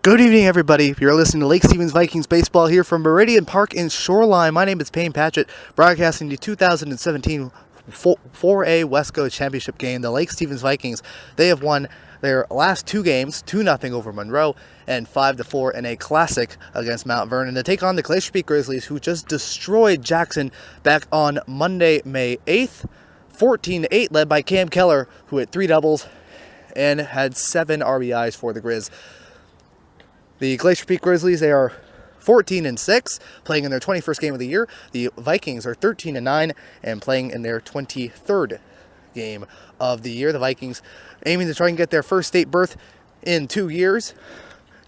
Good evening, everybody. You're listening to Lake Stevens Vikings baseball here from Meridian Park in Shoreline. My name is Payne Patchett, broadcasting the 2017 4A Wesco championship game. The Lake Stevens Vikings, they have won their last two games, 2-0 over Monroe and 5-4 in a classic against Mount Vernon to take on the Glacier Grizzlies, who just destroyed Jackson back on Monday, May 8th, 14-8, led by Cam Keller, who hit 3 doubles and had 7 RBIs for the Grizz. The Glacier Peak Grizzlies, they are 14-6, playing in their 21st game of the year. The Vikings are 13-9 and playing in their 23rd game of the year. The Vikings aiming to try and get their first state berth in 2 years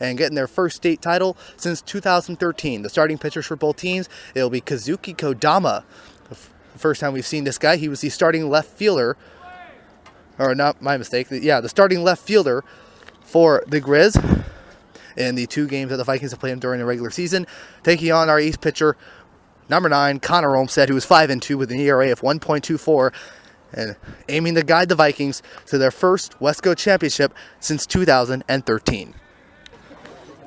and getting their first state title since 2013. The starting pitchers for both teams, it'll be Kazuki Kodama. The first time we've seen this guy, he was the starting left fielder, or not my mistake, the starting left fielder for the Grizz in the 2 games that the Vikings have played during the regular season, taking on our ace pitcher, number 9, Connor Olmstead, who is 5-2 with an ERA of 1.24, and aiming to guide the Vikings to their first Wesco championship since 2013.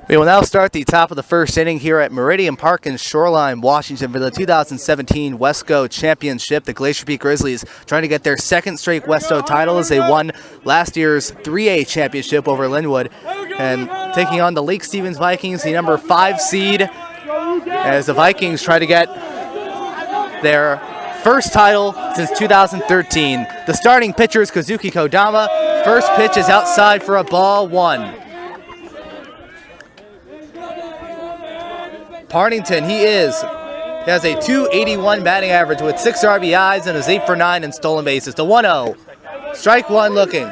We will now start the top of the first inning here at Meridian Park in Shoreline, Washington, for the 2017 Wesco Championship. The Glacier Peak Grizzlies trying to get their second straight Wesco title as they won last year's 3A championship over Linwood, and taking on the Lake Stevens Vikings, the number 5 seed, as the Vikings try to get their first title since 2013. The starting pitcher is Kazuki Kodama. First pitch is outside for a ball 1. Partington, he has a .281 batting average with 6 RBIs and is 8 for 9 in stolen bases. The 1-0. Strike 1 looking.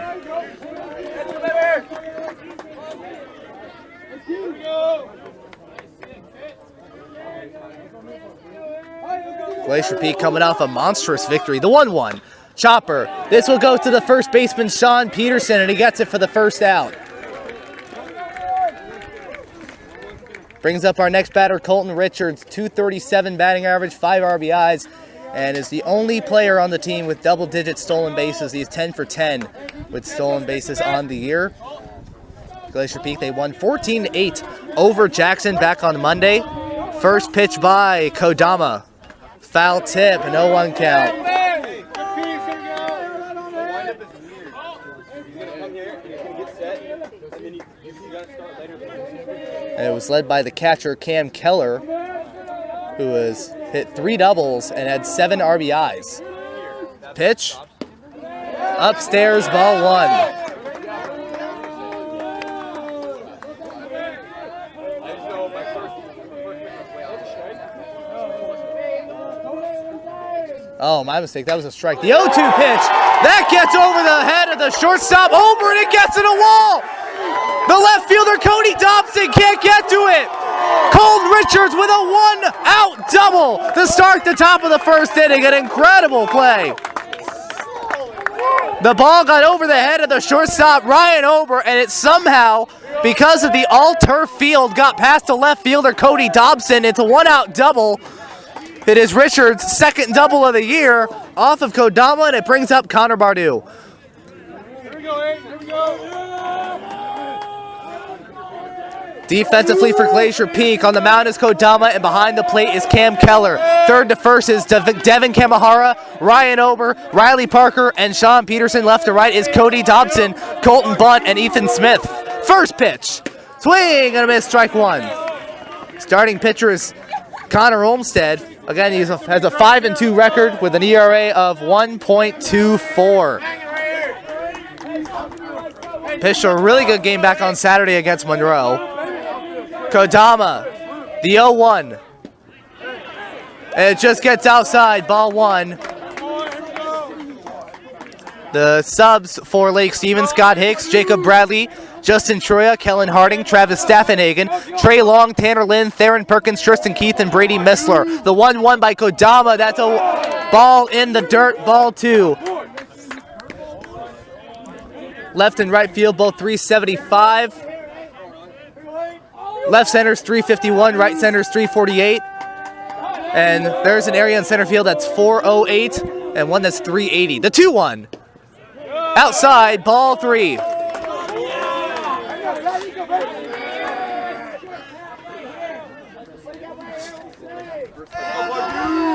Glacier Peak coming off a monstrous victory. The 1-1. Chopper. This will go to the first baseman, Sean Peterson, and he gets it for the first out. Brings up our next batter, Colton Richards, .237 batting average, 5 RBIs, and is the only player on the team with double-digit stolen bases. He's 10 for 10 with stolen bases on the year. Glacier Peak, they won 14-8 over Jackson back on Monday. First pitch by Kodama. Foul tip, and 0-1 count. And it was led by the catcher, Cam Keller, who has hit 3 doubles and had 7 RBIs. Pitch. Upstairs, ball 1. Oh, my mistake. That was a strike. The 0-2 pitch. That gets over the head of the shortstop. Over, and it gets in a wall. The left fielder, Cody Dobson, can't get to it. Colton Richards with a 1-out double to start the top of the first inning. An incredible play. The ball got over the head of the shortstop, Ryan Ober, and it somehow, because of the all-turf field, got past the left fielder, Cody Dobson. It's a 1-out double. It is Richards' second double of the year off of Kodama, and it brings up Connor Bardu. Here we go, Abe. Here we go. Defensively for Glacier Peak, on the mound is Kodama, and behind the plate is Cam Keller. Third to first is Devin Kamahara, Ryan Ober, Riley Parker, and Sean Peterson. Left to right is Cody Dobson, Colton Bunt, and Ethan Smith. First pitch. Swing and a miss, strike 1. Starting pitcher is Connor Olmstead. Again, he has a 5-2 record with an ERA of 1.24. Pitched a really good game back on Saturday against Monroe. Kodama, the 0-1. And it just gets outside, ball 1. The subs for Lake Stevens, Scott Hicks, Jacob Bradley, Justin Troya, Kellen Harding, Travis Staffenhagen, Trey Long, Tanner Lynn, Theron Perkins, Tristan Keith, and Brady Missler. The 1-1 by Kodama, that's a ball in the dirt, ball 2. Left and right field, both 375. Left center's 351, right center's 348. And there's an area in center field that's 408 and one that's 380. The 2-1. Outside, ball 3.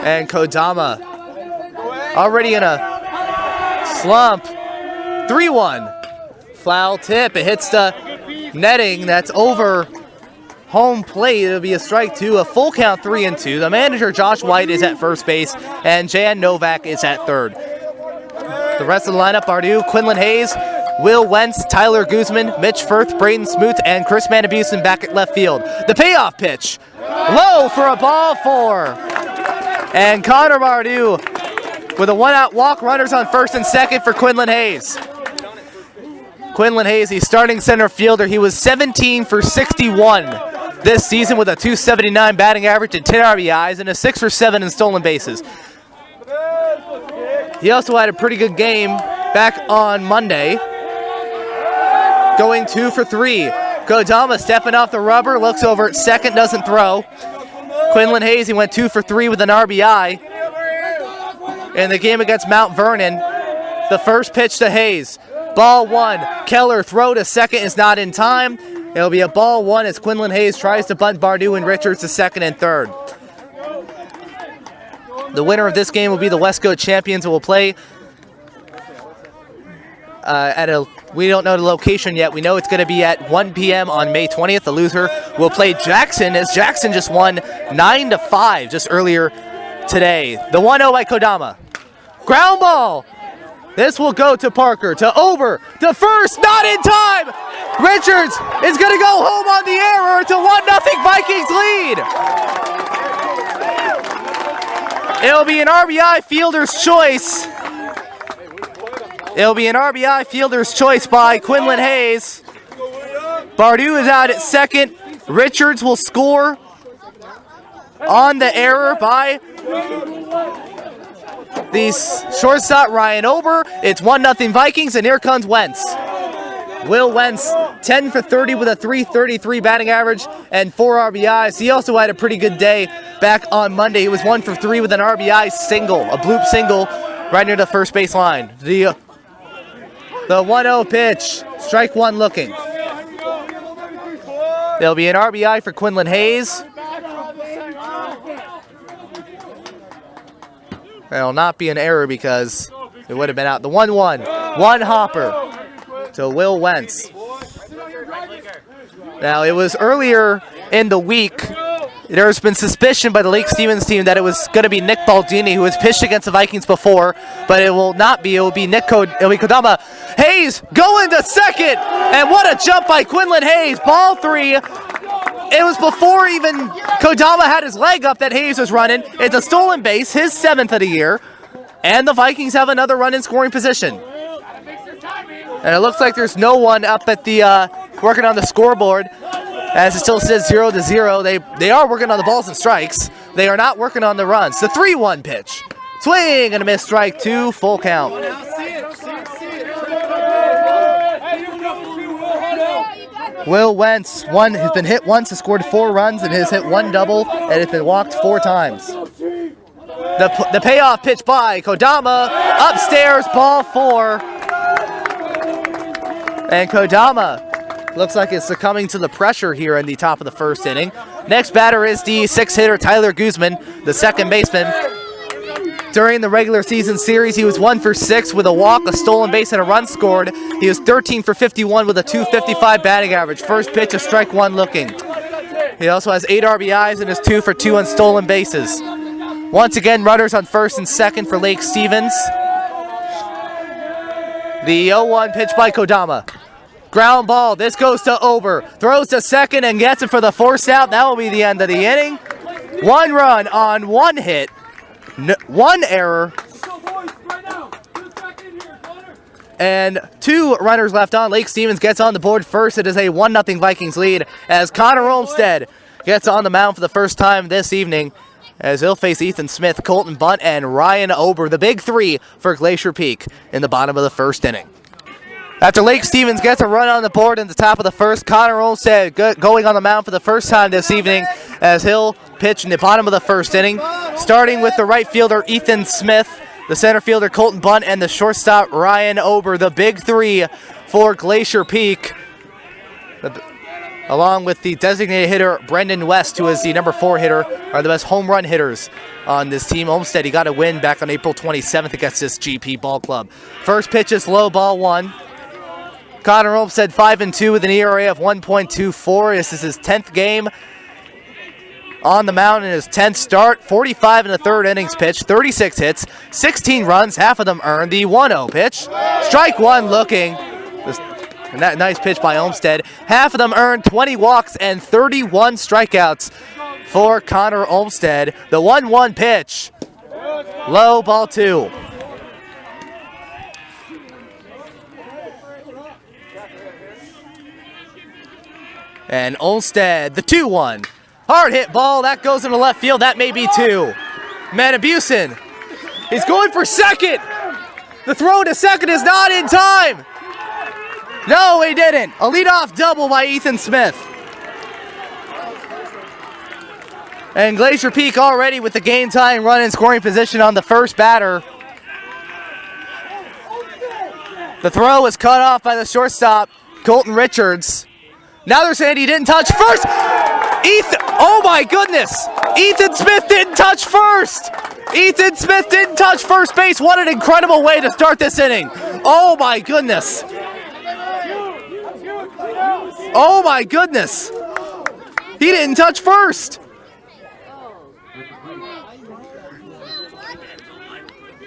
And Kodama already in a slump. 3-1. Foul tip. It hits the netting. That's over home plate. It'll be a strike two. A full count 3-2. The manager, Josh White, is at first base, and Jan Novak is at third. The rest of the lineup are due. Quinlan Hayes, Will Wentz, Tyler Guzman, Mitch Firth, Braden Smoot, and Chris Manabusen back at left field. The payoff pitch. Low for a ball 4. And Connor Mardew with a one-out walk, runners on first and second for Quinlan Hayes. Quinlan Hayes, he's starting center fielder. He was 17 for 61 this season with a .279 batting average and 10 RBIs and a 6 for 7 in stolen bases. He also had a pretty good game back on Monday, going 2 for 3. Kodama stepping off the rubber, looks over at second, doesn't throw. Quinlan Hayes, he went 2 for 3 with an RBI in the game against Mount Vernon. The first pitch to Hayes. Ball 1. Keller throw to second is not in time. It'll be a ball 1 as Quinlan Hayes tries to bunt Bardew and Richards to second and third. The winner of this game will be the Wesco champions who will play we don't know the location yet. We know it's going to be at 1 p.m. on May 20th. The loser will play Jackson, as Jackson just won 9-5 just earlier today. The 1-0 by Kodama. Ground ball. This will go to Parker, to Ober, to first, not in time! Richards is going to go home on the error to 1-0 Vikings lead. It'll be an RBI fielder's choice. It'll be an RBI fielder's choice by Quinlan Hayes. Bardew is out at second. Richards will score on the error by the shortstop Ryan Ober. It's 1-0 Vikings, and here comes Wentz. Will Wentz, 10 for 30 with a .333 batting average and 4 RBIs. He also had a pretty good day back on Monday. He was 1 for 3 with an RBI single, a bloop single right near the first base line. The 1-0 pitch, strike one looking. There'll be an RBI for Quinlan Hayes. There'll not be an error because it would have been out. The 1-1, one hopper to Will Wentz. Now, it was earlier in the week. There's been suspicion by the Lake Stevens team that it was going to be Nick Baldini, who has pitched against the Vikings before, but it will not be. It will be Kodama. Hayes going to second, and what a jump by Quinlan Hayes. Ball 3. It was before even Kodama had his leg up that Hayes was running. It's a stolen base, his 7th of the year, and the Vikings have another run in scoring position. And it looks like there's no one up at the working on the scoreboard, as it still says 0-0. They are working on the balls and strikes. They are not working on the runs. The 3-1 pitch. Swing and a miss, strike 2, full count. Will Wentz has been hit once, has scored 4 runs, and has hit 1 double, and has been walked 4 times. The payoff pitch by Kodama, upstairs, ball 4. And Kodama looks like it's succumbing to the pressure here in the top of the first inning. Next batter is the 6-hitter Tyler Guzman, the second baseman. During the regular season series, he was 1 for 6 with a walk, a stolen base, and a run scored. He was 13 for 51 with a .255 batting average. First pitch, a strike one looking. He also has 8 RBIs and is 2 for 2 on stolen bases. Once again, runners on first and second for Lake Stevens. The 0-1 pitch by Kodama. Ground ball. This goes to Ober. Throws to second and gets it for the force out. That will be the end of the inning. 1 run on 1 hit. 1 error. And 2 runners left on. Lake Stevens gets on the board first. It is a 1-0 Vikings lead as Connor Olmstead gets on the mound for the first time this evening, as he'll face Ethan Smith, Colton Bunt, and Ryan Ober, the big 3 for Glacier Peak in the bottom of the first inning. After Lake Stevens gets a run on the board in the top of the first, Connor Olmstead going on the mound for the first time this evening, as he'll pitch in the bottom of the first inning, starting with the right fielder Ethan Smith, the center fielder Colton Bunt, and the shortstop Ryan Ober, the big 3 for Glacier Peak. along with the designated hitter Brendan West, who is the number 4 hitter, are the best home run hitters on this team. Olmsted, he got a win back on April 27th against this GP ball club. First pitch is low, ball 1. Connor Olmsted 5-2 with an ERA of 1.24. This is his 10th game on the mound in his 10th start. 45 in the 3rd innings pitch, 36 hits, 16 runs, half of them earned. The 1-0 pitch. Strike 1 looking. And that nice pitch by Olmsted. Half of them earned, 20 walks and 31 strikeouts for Connor Olmsted. The 1-1 pitch. Low, ball 2. And Olmsted, the 2-1. Hard hit ball, that goes into left field, that may be 2. Matabusen, he's going for second. The throw to second is not in time. No, he didn't. A leadoff double by Ethan Smith. And Glacier Peak already with the game-tying run in scoring position on the first batter. The throw was cut off by the shortstop, Colton Richards. Now they're saying he didn't touch first. Oh my goodness! Ethan Smith didn't touch first! Ethan Smith didn't touch first base. What an incredible way to start this inning. Oh my goodness. Oh my goodness. He didn't touch first.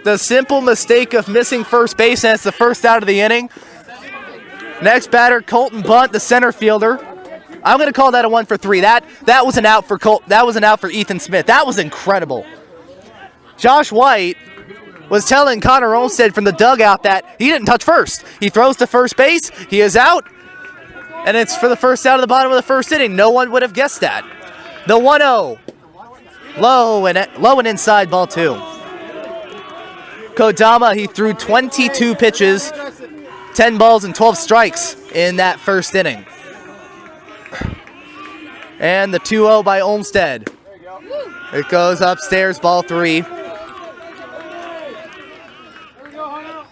The simple mistake of missing first base, and it's the first out of the inning. Next batter, Colton Bunt, the center fielder. I'm going to call that a 1 for 3. That was an out for That was an out for Ethan Smith. That was incredible. Josh White was telling Connor Olmsted from the dugout that he didn't touch first. He throws to first base. He is out. And it's for the first out of the bottom of the first inning. No one would have guessed that. The 1-0. Low and inside, ball 2. Kodama, he threw 22 pitches, 10 balls and 12 strikes in that first inning. And the 2-0 by Olmsted. It goes upstairs, ball 3.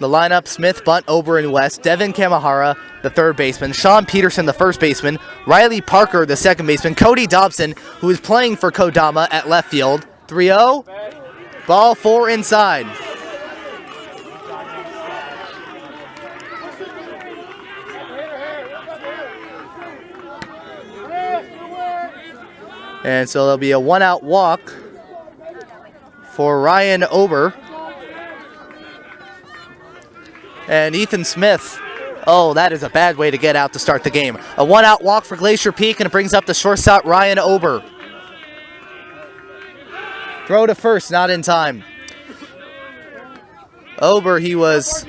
The lineup, Smith, Bunt, Ober, and West. Devin Kamahara, the third baseman. Sean Peterson, the first baseman. Riley Parker, the second baseman. Cody Dobson, who is playing for Kodama at left field. 3-0. Ball 4 inside. And so there'll be a 1-out walk for Ryan Ober. And Ethan Smith, oh, that is a bad way to get out to start the game. A 1-out walk for Glacier Peak, and it brings up the shortstop Ryan Ober. Throw to first, not in time. Ober, he was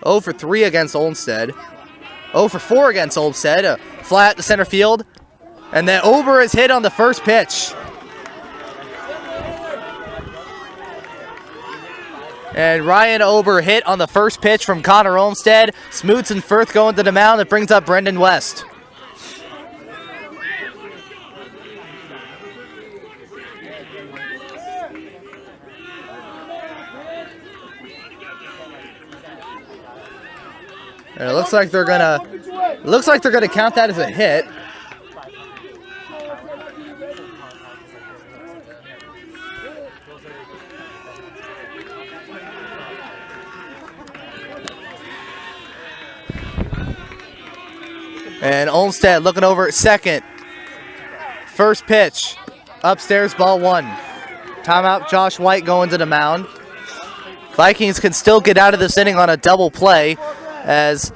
0 for 3 against Olmsted. 0 for 4 against Olmsted. A fly out to center field. And then Ober is hit on the first pitch. And Ryan Ober hit on the first pitch from Connor Olmsted. Smoots and Firth going to the mound. It brings up Brendan West. And it looks like they're gonna count that as a hit. And Olmsted looking over at second. First pitch. Upstairs, ball 1. Timeout, Josh White going to the mound. Vikings can still get out of this inning on a double play, as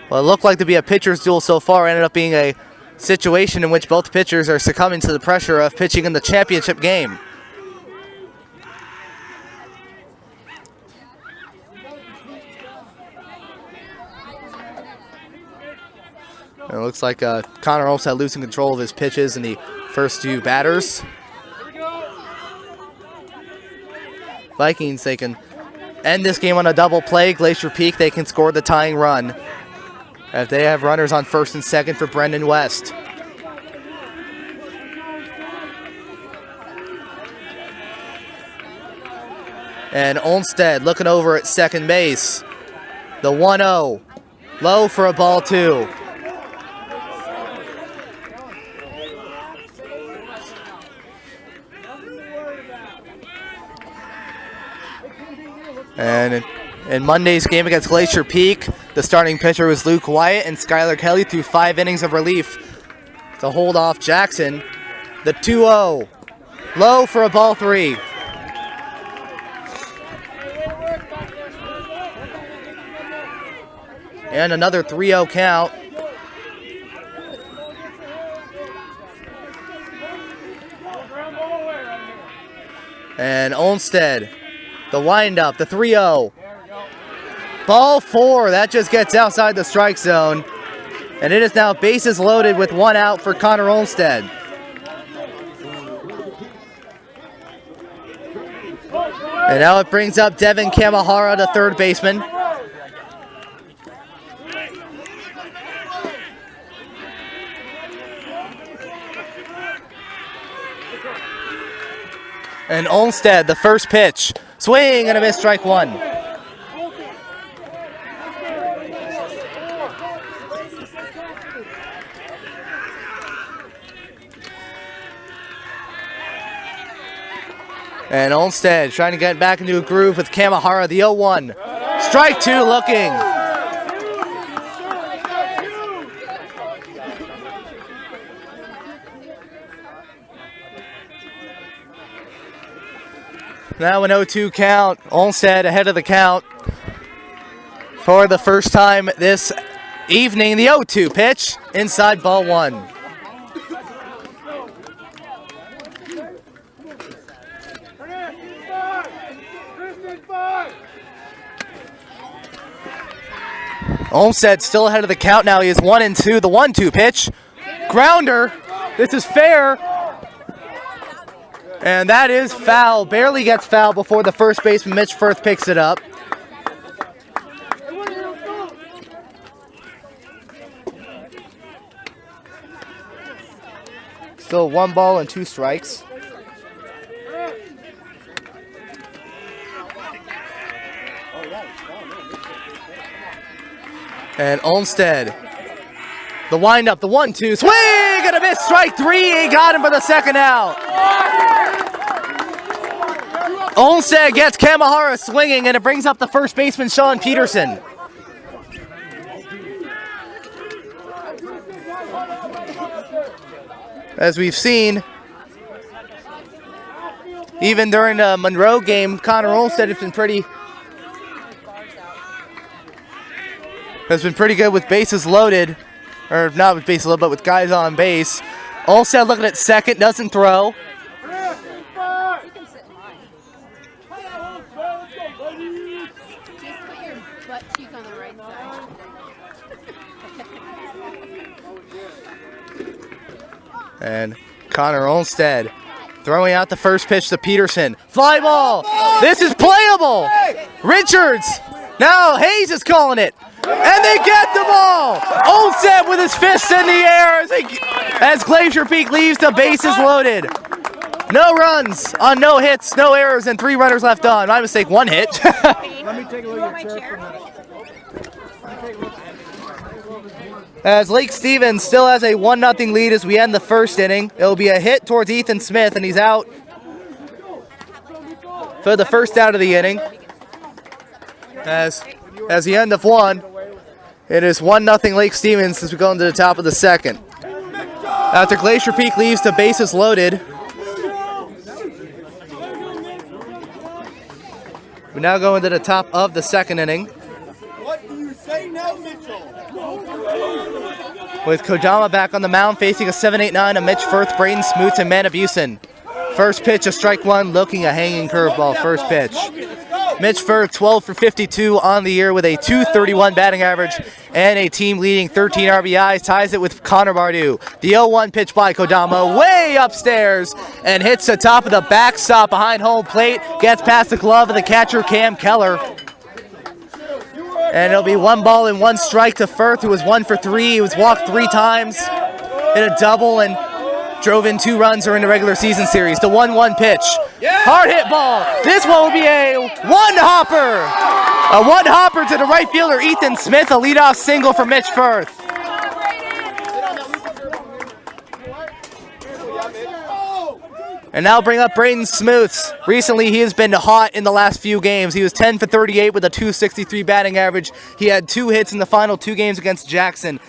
well, it looked like to be a pitcher's duel so far. Ended up being a situation in which both pitchers are succumbing to the pressure of pitching in the championship game. And it looks like Connor Olmsted losing control of his pitches in the first 2 batters. Vikings, they can end this game on a double play. Glacier Peak, they can score the tying run if they have runners on first and second for Brendan West. And Olmsted looking over at second base. The 1-0. Low for a ball 2. And in Monday's game against Glacier Peak, the starting pitcher was Luke Wyatt, and Skylar Kelly threw 5 innings of relief to hold off Jackson. The 2-0. Low for a ball 3. And another 3-0 count. And Olmsted, the windup, the 3-0. Ball 4, that just gets outside the strike zone. And it is now bases loaded with 1 out for Connor Olmsted. And now it brings up Devin Kamahara, the third baseman. And Olmsted, the first pitch. Swing and a miss, strike 1. And Olmsted trying to get back into a groove with Kamahara, the 0-1. Strike 2 looking. Now an 0-2 count. Olmsted ahead of the count for the first time this evening. The 0-2 pitch, inside ball 1. Olmsted still ahead of the count now. He is 1-2. The 1-2 pitch. Grounder. This is fair. And that is foul. Barely gets foul before the first baseman, Mitch Firth, picks it up. Still 1 ball and 2 strikes. And Olmsted, the windup, the 1-2, swing and a miss, strike 3. He got him for the second out. Olmsted gets Kamahara swinging, and it brings up the first baseman, Sean Peterson. As we've seen, even during the Monroe game, Connor Olmsted has been pretty good with bases loaded, or not with bases loaded, but with guys on base. Olmsted looking at second, doesn't throw. And Connor Olmsted throwing out the first pitch to Peterson. Fly ball. This is playable. Richards. Now Hayes is calling it. And they get the ball. Olmsted with his fists in the air as Glacier Peak leaves the bases loaded. No runs on no hits, no errors, and 3 runners left on. My mistake, 1 hit. Let me take a look at your chair for a minute. As Lake Stevens still has a 1-0 lead as we end the first inning. It'll be a hit towards Ethan Smith, and he's out for the first out of the inning. As the end of 1, it is 1-0 Lake Stevens as we go into the top of the second. After Glacier Peak leaves the bases loaded, we now go into the top of the second inning. What do you say now, Mitchell? With Kodama back on the mound, facing a 7-8-9 of Mitch Firth, Braden Smoots, and Manabusen. First pitch, a strike 1, looking a hanging curveball. First pitch. Mitch Firth, 12 for 52 on the year with a .231 batting average and a team-leading 13 RBIs. Ties it with Connor Bardu. The 0-1 pitch by Kodama, way upstairs, and hits the top of the backstop behind home plate. Gets past the glove of the catcher, Cam Keller. And it'll be 1 ball and 1 strike to Firth, who was 1 for 3. He was walked 3 times, hit a double, and drove in 2 runs during the regular season series. The 1-1 pitch. Hard hit ball. This one will be a 1-hopper. A one-hopper to the right fielder, Ethan Smith, a leadoff single for Mitch Firth. And now bring up Braden Smooths. Recently, he has been hot in the last few games. He was 10 for 38 with a .263 batting average. He had 2 hits in the final 2 games against Jackson.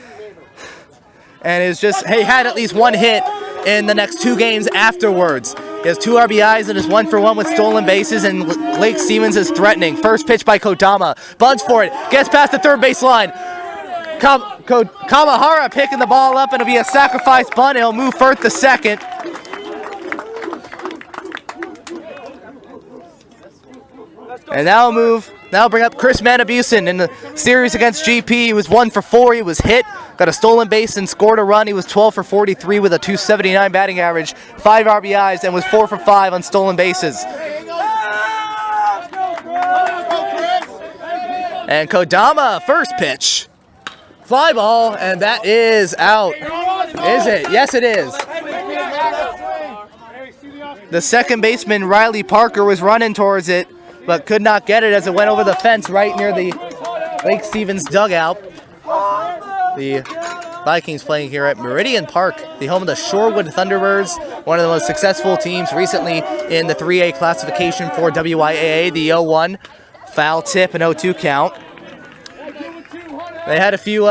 And he had at least 1 hit in the next 2 games afterwards. He has 2 RBIs and is 1 for 1 with stolen bases, and Lake Stevens is threatening. First pitch by Kodama. Buds for it. Gets past the third base line. Kamahara picking the ball up, and it'll be a sacrifice bunt. It'll move Firth to second. And now bring up Chris Manabusen in the series against GP. He was 1 for 4. He was hit, got a stolen base, and scored a run. He was 12 for 43 with a .279 batting average, 5 RBIs, and was 4 for 5 on stolen bases. And Kodama, first pitch. Fly ball, and that is out. Is it? Yes, it is. The second baseman, Riley Parker, was running towards it, but could not get it as it went over the fence right near the Lake Stevens dugout. The Vikings playing here at Meridian Park, the home of the Shorewood Thunderbirds, one of the most successful teams recently in the 3A classification for WIAA, the 0-1 foul tip and 0-2 count. They had a few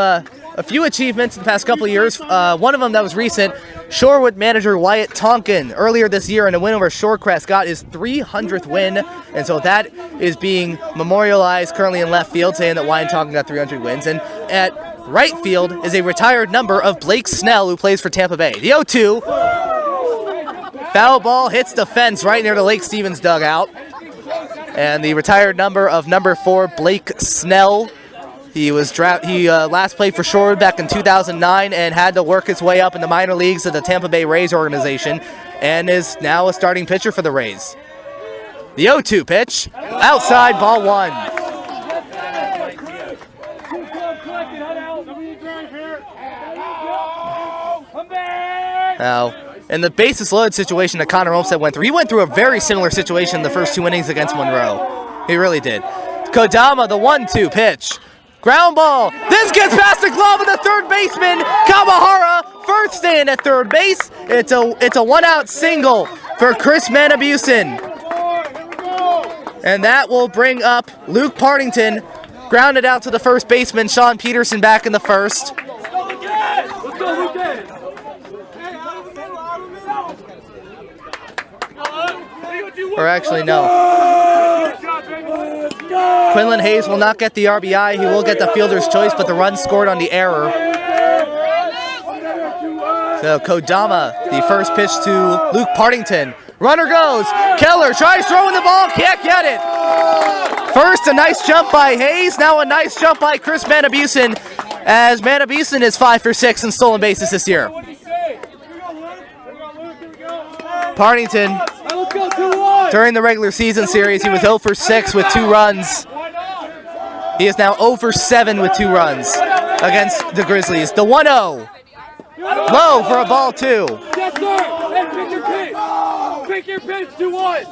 achievements in the past couple of years. One of them that was recent, Shorewood manager Wyatt Tonkin earlier this year in a win over Shorecrest got his 300th win, and so that is being memorialized currently in left field, saying that Wyatt Tonkin got 300 wins. And at right field is a retired number of Blake Snell, who plays for Tampa Bay. The 0-2, foul ball hits the fence right near the Lake Stevens dugout, and the retired number of number 4, Blake Snell. He was last played for Shorewood back in 2009 and had to work his way up in the minor leagues of the Tampa Bay Rays organization, and is now a starting pitcher for the Rays. The 0-2 pitch, outside, ball 1. Now, in the bases loaded situation that Connor Olmstead went through, he went through a very similar situation in the first 2 innings against Monroe. He really did. Kodama, the 1-2 pitch. Ground ball. This gets past the glove of the third baseman, Kamahara. Firth staying at third base. It's a 1-out single for Chris Manabusen. And that will bring up Luke Partington. Grounded out to the first baseman, Sean Peterson, back in the first. Or actually, no. Quinlan Hayes will not get the RBI. He will get the fielder's choice, but the run scored on the error. So Kodama, the first pitch to Luke Partington. Runner goes. Keller tries throwing the ball, can't get it. First, a nice jump by Hayes. Now a nice jump by Chris Manabusen, as Manabusen is 5 for 6 in stolen bases this year. Partington, during the regular season series, he was 0 for 6 with 2 runs. He is now 0 for 7 with 2 runs against the Grizzlies. The 1-0. Low for a ball 2. Yes, sir. Hey, pick your pitch. Pick your pitch, 2-1.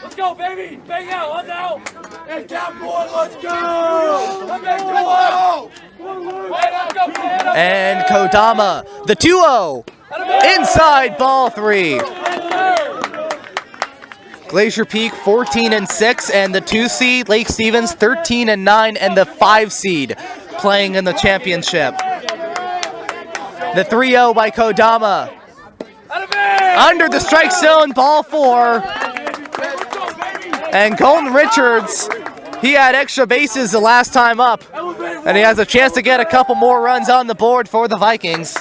Let's go, baby. Bang out. I'm out. Hey, count 1. Let's go. I'm back 2-1. Let's go. And Kodama, the 2-0. Inside, ball 3. Glacier Peak 14-6, and the 2 seed Lake Stevens 13-9, and the 5 seed playing in the championship. The 3-0 by Kodama. Under the strike zone, ball 4. And Colton Richards, he had extra bases the last time up, and he has a chance to get a couple more runs on the board for the Vikings.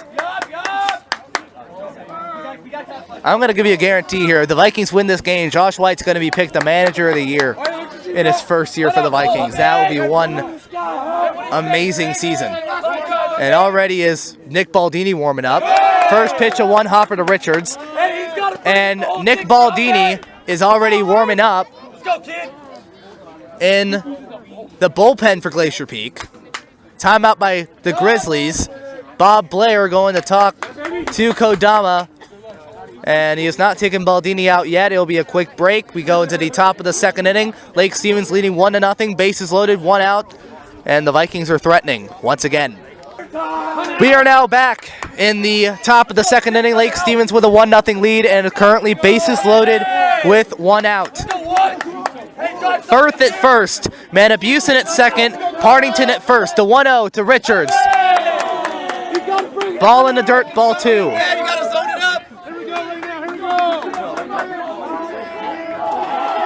I'm going to give you a guarantee here. The Vikings win this game. Josh White's going to be picked the manager of the year in his first year for the Vikings. That will be one amazing season. And already is Nick Baldini warming up. First pitch, a 1-hopper to Richards. And Nick Baldini is already warming up in the bullpen for Glacier Peak. Timeout by the Grizzlies. Bob Blair going to talk to Kodama And he has not taken Baldini out yet. It'll be a quick break. We go into the top of the second inning. Lake Stevens leading 1-0. Bases loaded, 1 out. And the Vikings are threatening once again. We are now back in the top of the second inning. Lake Stevens with a 1-0 lead and currently bases loaded with 1 out. Firth at first. Manabusen at second. Partington at first. The 1-0 to Richards. Ball in the dirt, ball 2.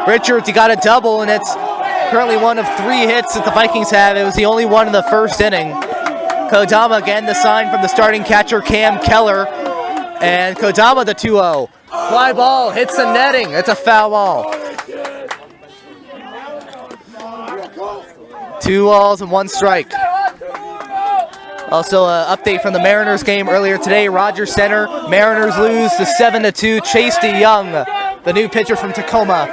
Richards, he got a double, and it's currently one of 3 hits that the Vikings have. It was the only one in the first inning. Kodama again, the sign from the starting catcher, Cam Keller. And Kodama, the 2-0. Fly ball, hits the netting. It's a foul ball. 2 balls and 1 strike. Also, an update from the Mariners game earlier today. Rogers Center, Mariners lose to 7-2. Chase DeYoung, the new pitcher from Tacoma,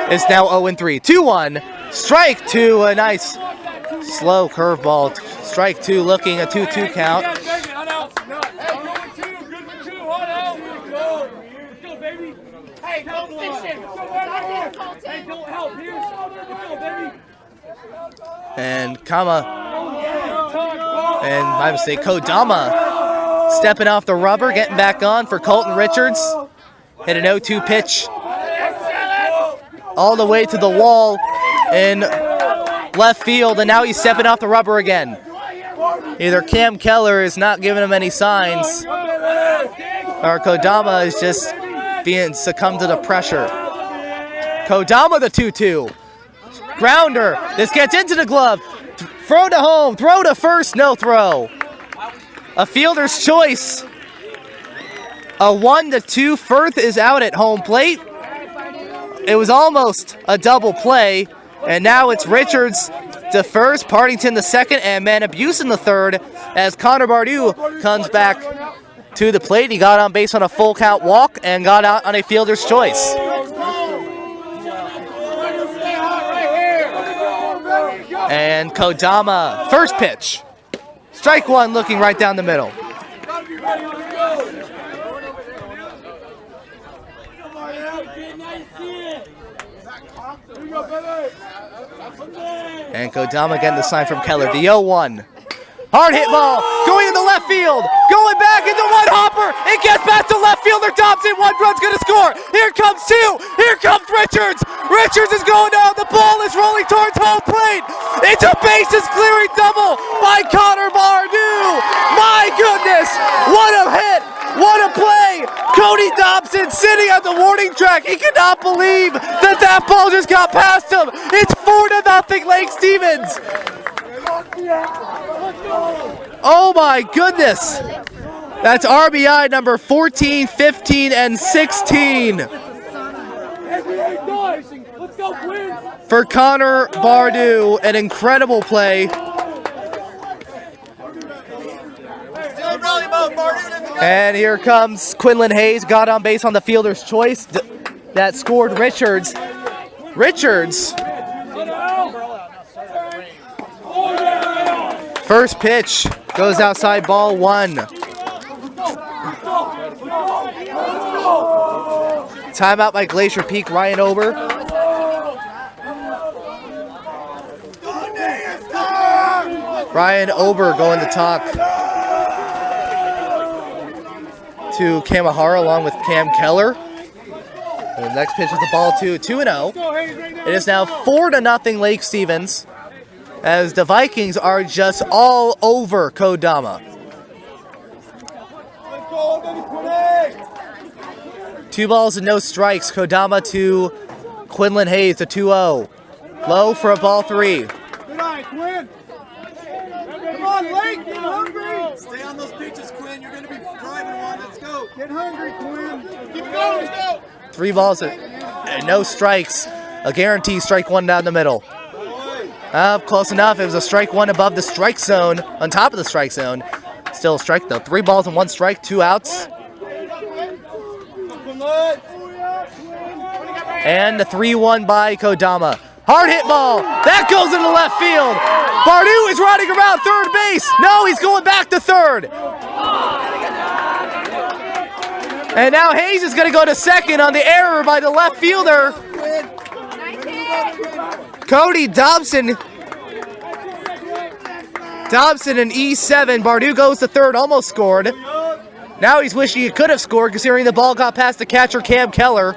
is now 0-3. 2-1. Strike 2, a nice slow curveball. Strike 2, looking a 2-2 count. And my mistake, Kodama stepping off the rubber, getting back on for Colton Richards. Hit an 0-2 pitch all the way to the wall in left field, and now he's stepping off the rubber again. Either Cam Keller is not giving him any signs, or Kodama is just being succumbed to the pressure. Kodama, the 2-2. Grounder. This gets into the glove. Throw to home. Throw to first. No throw. A fielder's choice. A 1-2. Firth is out at home plate. It was almost a double play. And now it's Richards to first, Partington the second, and Manabusen the third as Connor Bardou comes back to the plate. He got on base on a full count walk and got out on a fielder's choice. And Kodama, first pitch. Strike 1, looking right down the middle. And Kodama getting the sign from Keller. The 0-1. Hard hit ball, going into left field, going back into one hopper. It gets back to left fielder Thompson. 1 run's gonna score. Here comes 2. Here comes Richards. Richards is going down. The ball is rolling towards home plate. It's a bases clearing double by Connor Bardou. My goodness, what a hit. What a play! Cody Dobson sitting at the warning track. He could not believe that ball just got past him. It's 4-0 Lake Stevens. Oh my goodness. That's RBI number 14, 15, and 16. For Connor Bardou, an incredible play. And here comes Quinlan Hayes, got on base on the fielder's choice that scored Richards. Richards. First pitch goes outside, ball 1. Timeout by Glacier Peak, Ryan Ober. Ryan Ober going to talk to Kamahara along with Cam Keller. And the next pitch is the ball 2-0. It is now 4-0 Lake Stevens as the Vikings are just all over Kodama. 2 balls and no strikes. Kodama to Quinlan Hayes, the 2-0. Low for a ball 3. Good eye, Quinn. Come on, Lake, get hungry. Stay on those pitches, Quinn. You're going to be driving one. Let's go. Get hungry, Quinn. Keep going, let's go. 3 balls and no strikes. A guaranteed strike 1 down the middle. Close enough. It was a strike 1 above the strike zone, on top of the strike zone. Still a strike though. 3 balls and 1 strike, 2 outs. And the 3-1 by Kodama. Hard hit ball. That goes into left field. Bardou is riding around third base. No, he's going back to third. And now Hayes is going to go to second on the error by the left fielder. Cody Dobson. Dobson in E7. Bardu goes to third, almost scored. Now he's wishing he could have scored considering the ball got past the catcher Cam Keller.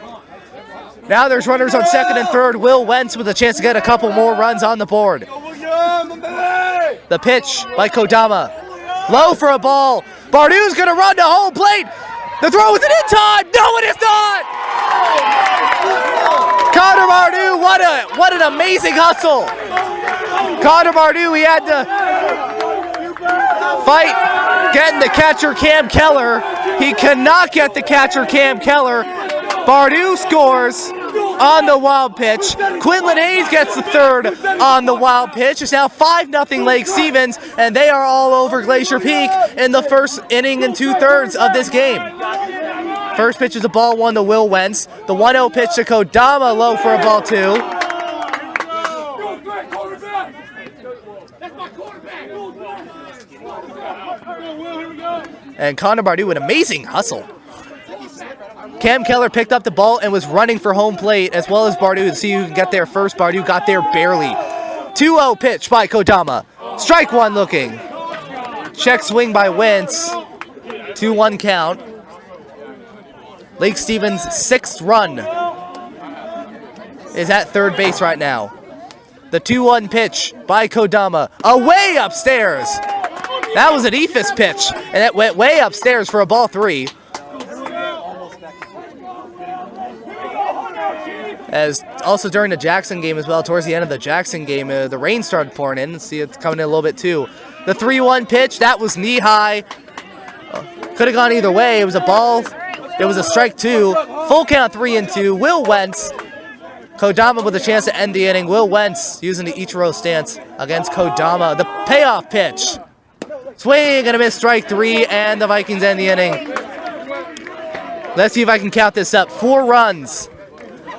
Now there's runners on second and third. Will Wentz with a chance to get a couple more runs on the board. The pitch by Kodama. Low for a ball. Bardu's going to run to home plate. The throw is in time. No, it is not. Connor Bardu, what an amazing hustle. Connor Bardu, he had to fight getting the catcher Cam Keller. He cannot get the catcher Cam Keller. Bardu scores on the wild pitch. Quinlan Hayes gets the third on the wild pitch. It's now 5-0 Lake Stevens, and they are all over Glacier Peak in the first inning and 2/3 of this game. First pitch is a ball one to Will Wentz. The 1-0 pitch to Kodama, low for a ball two. And Connor Bardu, an amazing hustle. Cam Keller picked up the ball and was running for home plate, as well as Bardu to see who can get there first. Bardu got there barely. 2-0 pitch by Kodama. Strike one looking. Check swing by Wentz. 2-1 count. Lake Stevens' 6th run is at third base right now. The 2-1 pitch by Kodama. Away upstairs. That was an Ephus pitch, and it went way upstairs for a ball 3. As also during the Jackson game as well, towards the end of the Jackson game, the rain started pouring in. See, it's coming in a little bit too. The 3-1 pitch, that was knee high. Could have gone either way. It was a ball. It was a strike 2. Full count 3-2. Will Wentz. Kodama with a chance to end the inning. Will Wentz using the Ichiro stance against Kodama. The payoff pitch. Swing and a miss, strike 3, and the Vikings end the inning. Let's see if I can count this up. 4 runs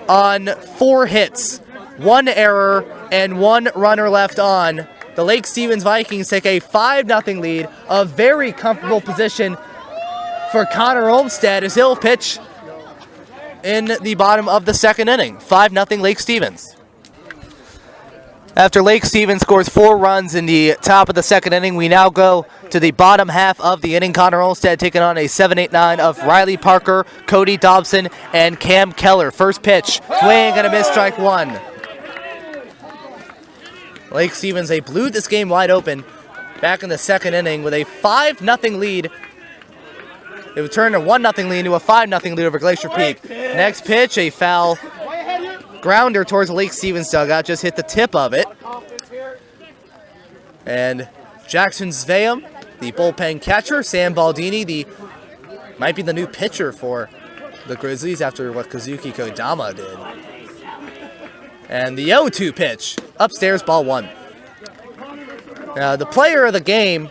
on 4 hits, 1 error, and 1 runner left on. The Lake Stevens Vikings take a 5-0 lead. A very comfortable position for Connor Olmstead as he'll pitch in the bottom of the second inning. 5-0 Lake Stevens. After Lake Stevens scores 4 runs in the top of the second inning, we now go to the bottom half of the inning. Connor Olmstead taking on a 7-8-9 of Riley Parker, Cody Dobson, and Cam Keller. First pitch, swing and a miss, strike 1. Lake Stevens, they blew this game wide open back in the second inning with a 5-0 lead. It would turn a 1-0 lead into a 5-0 lead over Glacier Peak. Next pitch, a foul grounder towards the Lake Stevens dugout, just hit the tip of it. And Jackson Sveum, the bullpen catcher, Sam Baldini, might be the new pitcher for the Grizzlies after what Kazuki Kodama did. And the 0-2 pitch, upstairs, ball 1. Now, the player of the game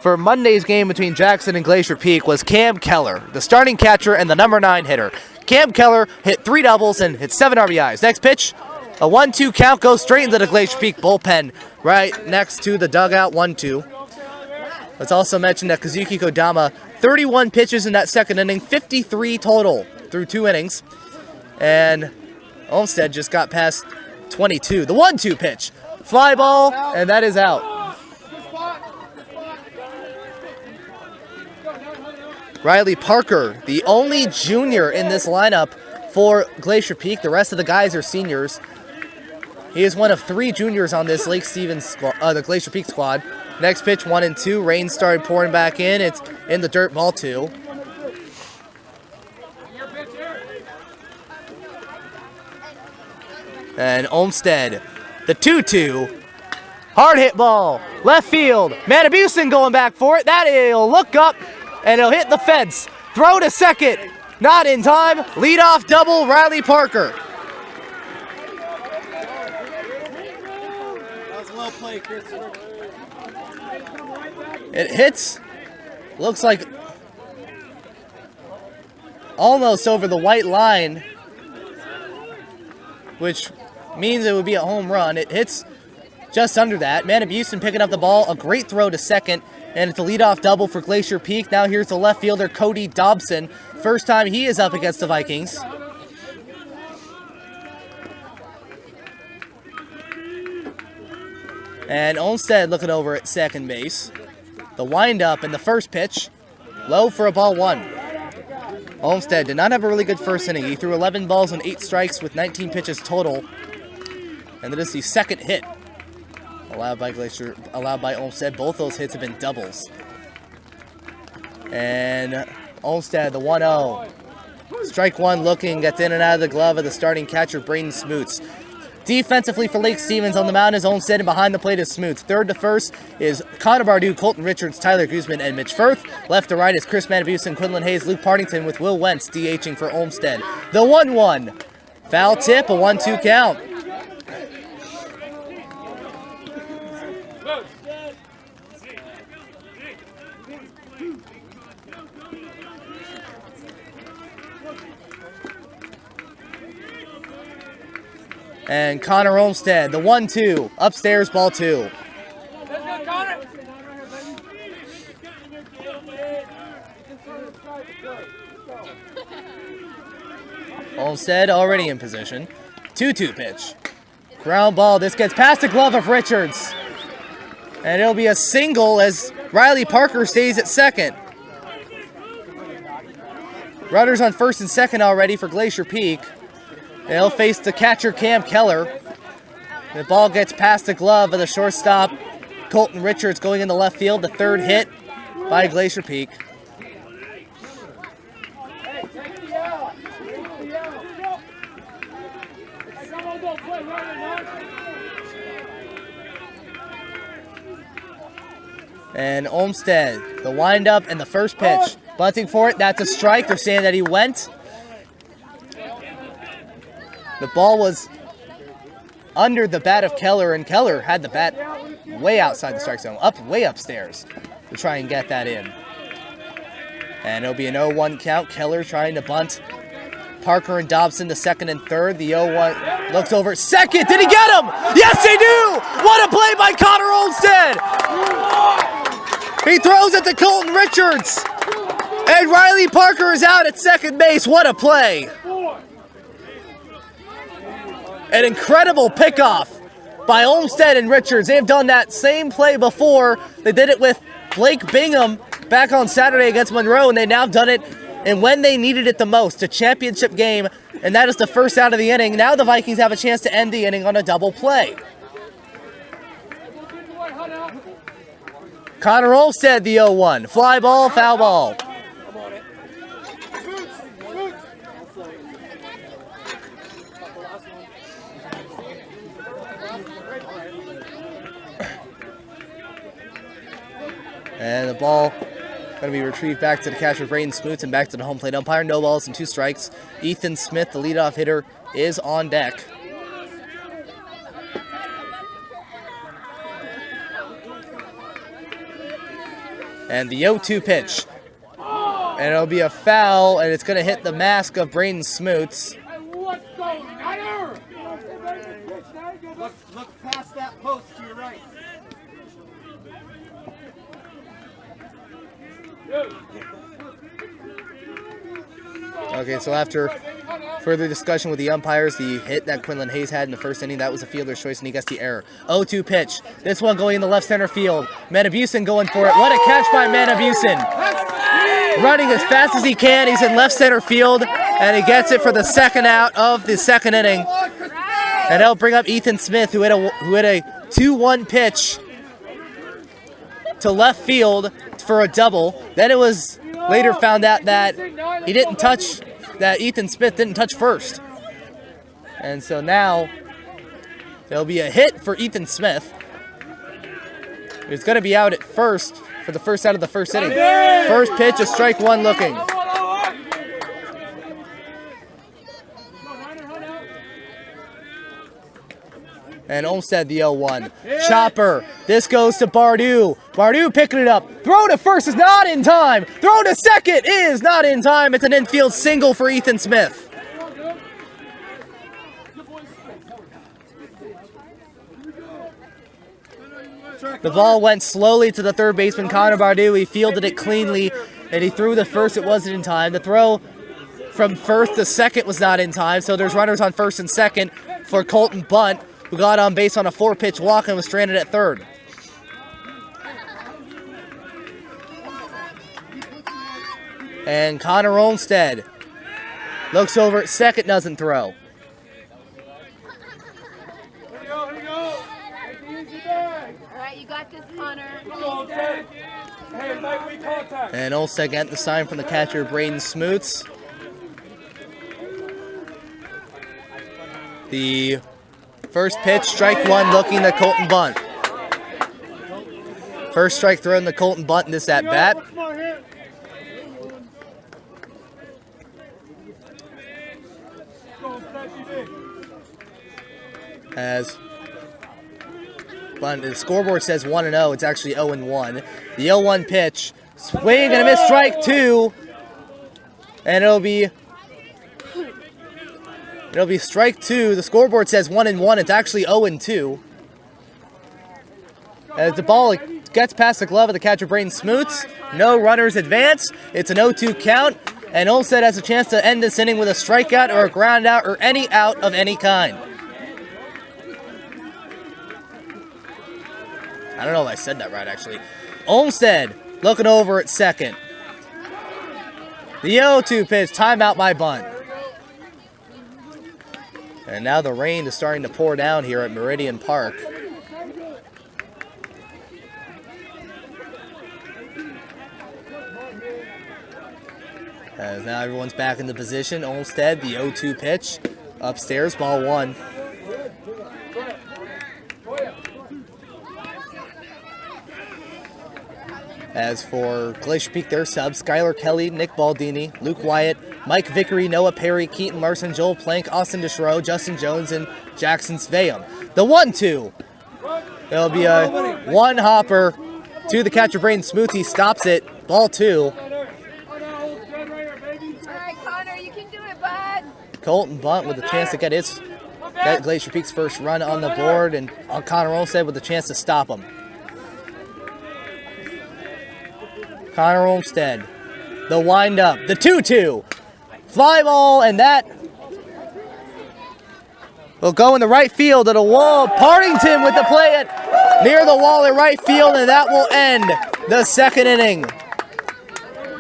for Monday's game between Jackson and Glacier Peak was Cam Keller, the starting catcher and the number 9 hitter. Cam Keller hit 3 doubles and hit 7 RBIs. Next pitch, a 1-2 count goes straight into the Glacier Peak bullpen right next to the dugout, 1-2. Let's also mention that Kazuki Kodama, 31 pitches in that second inning, 53 total through 2 innings. And Olmstead just got past 22. The 1-2 pitch, fly ball, and that is out. Riley Parker, the only junior in this lineup for Glacier Peak. The rest of the guys are seniors. He is one of 3 juniors on this Lake Stevens the Glacier Peak squad. Next pitch, 1-2. Rain started pouring back in. It's in the dirt, ball 2. And Olmstead, the 2-2. Hard hit ball, left field. Matabusen going back for it. That'll look up. And he'll hit the fence. Throw to second. Not in time. Leadoff double, Riley Parker. That was a well played, Christopher. It hits. Looks like almost over the white line, which means it would be a home run. It hits just under that. Matabusen picking up the ball. A great throw to second. And it's a leadoff double for Glacier Peak. Now here's the left fielder, Cody Dobson. First time he is up against the Vikings. And Olmsted looking over at second base. The windup and the first pitch. Low for a ball 1. Olmsted did not have a really good first inning. He threw 11 balls and 8 strikes with 19 pitches total. And that is the second hit allowed by Olmsted. Both those hits have been doubles. And Olmsted, the 1-0. Strike 1 looking, gets in and out of the glove of the starting catcher, Braden Smoots. Defensively for Lake Stevens on the mound is Olmsted, and behind the plate is Smoots. Third to first is Connor Bardu, Colton Richards, Tyler Guzman, and Mitch Firth. Left to right is Chris Manabusen, Quinlan Hayes, Luke Partington, with Will Wentz DHing for Olmsted. The 1-1. Foul tip, a 1-2 count. And Connor Olmsted, the 1-2, upstairs, ball 2. Olmsted already in position. 2-2 pitch. Ground ball, this gets past the glove of Richards. And it'll be a single as Riley Parker stays at second. Runners on first and second already for Glacier Peak. They'll face the catcher, Cam Keller. The ball gets past the glove of the shortstop, Colton Richards, going in the left field. The third hit by Glacier Peak. And Olmsted, the windup and the first pitch. Bunting for it, that's a strike. They're saying that he went. The ball was under the bat of Keller, and Keller had the bat way outside the strike zone, way upstairs to try and get that in. And it'll be an 0-1 count. Keller trying to bunt Parker and Dobson to second and third. The 0-1 looks over at second. Did he get him? Yes, he do! What a play by Connor Olmsted! He throws it to Colton Richards. And Riley Parker is out at second base. What a play! An incredible pickoff by Olmsted and Richards. They've done that same play before. They did it with Blake Bingham back on Saturday against Monroe, and they've now done it and when they needed it the most, a championship game, and that is the first out of the inning. Now the Vikings have a chance to end the inning on a double play. Connor Olmsted, the 0-1. Fly ball, foul ball. And the ball going to be retrieved back to the catcher, Braden Smoots, and back to the home plate umpire. No balls and 2 strikes. Ethan Smith, the leadoff hitter, is on deck. And the 0-2 pitch. And it'll be a foul, and it's going to hit the mask of Braden Smoots. Look past that post to your right. Okay, so after further discussion with the umpires, the hit that Quinlan Hayes had in the first inning, that was a fielder's choice, and he gets the error. 0-2 pitch. This one going in the left center field. Manabusen going for it. What a catch by Manabusen. Running as fast as he can. He's in left center field, and he gets it for the second out of the second inning. And that'll bring up Ethan Smith, who hit a 2-1 pitch to left field for a double. Then it was later found out that Ethan Smith didn't touch first. And so now there'll be a hit for Ethan Smith. He's going to be out at first for the first out of the first inning. First pitch, a strike one looking. And Olmsted, the 0-1. Chopper. This goes to Bardu. Bardu picking it up. Throw to first is not in time. Throw to second is not in time. It's an infield single for Ethan Smith. The ball went slowly to the third baseman, Connor Bardou. He fielded it cleanly, and he threw the first. It wasn't in time. The throw from first to second was not in time, so there's runners on first and second for Colton Bunt, who got on base on a 4-pitch walk and was stranded at third. And Connor Olmstead looks over at second, doesn't throw. Alright, you got this, Connor. And Olmstead got the sign from the catcher, Braden Smoots. The first pitch, strike one, looking to Colton Bunt. First strike thrown to Colton Bunt in this at-bat. As the scoreboard says 1-0, it's actually 0-1. The 0-1 pitch, swing and a miss, strike two, and it'll be strike two. The scoreboard says 1-1, it's actually 0-2. As the ball gets past the glove of the catcher, Braden Smoots, no runners advance. It's an 0-2 count, and Olmstead has a chance to end this inning with a strikeout or a ground out or any out of any kind. I don't know if I said that right, actually. Olmstead looking over at second. The 0-2 pitch, timeout by Bunt. And now the rain is starting to pour down here at Meridian Park. As now everyone's back into position. Olmstead, the 0-2 pitch. Upstairs, ball one. As for Glacier Peak, their subs, Skylar Kelly, Nick Baldini, Luke Wyatt, Mike Vickery, Noah Perry, Keaton Larson, Joel Plank, Austin Deschreaux, Justin Jones, and Jackson Sveum. The 1-2. There'll be a one hopper to the catcher, Braden Smoots. He stops it. Ball two. Alright, Connor, you can do it, bud. Colton Bunt with a chance to get Glacier Peak's first run on the board, and Connor Olmstead with a chance to stop him. Connor Olmstead, the windup, the 2-2, fly ball, and that will go in the right field at a wall. Partington with the play at near the wall at right field, and that will end the second inning.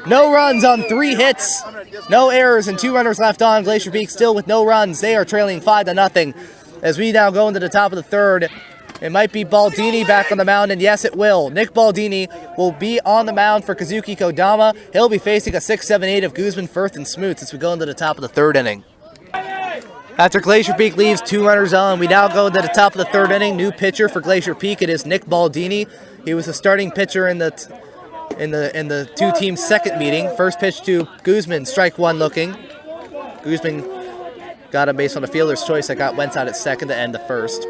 No runs on 3 hits, no errors, and 2 runners left on. Glacier Peak still with no runs. They are trailing 5-0 as we now go into the top of the third. It might be Baldini back on the mound, and yes, it will. Nick Baldini will be on the mound for Kazuki Kodama. He'll be facing a 6-7-8 of Guzman, Firth, and Smoots as we go into the top of the third inning. After Glacier Peak leaves 2 runners on, we now go to the top of the third inning. New pitcher for Glacier Peak. It is Nick Baldini. He was the starting pitcher in the two teams' second meeting. First pitch to Guzman, strike one looking. Guzman got him based on a fielder's choice that went out at second to end the first.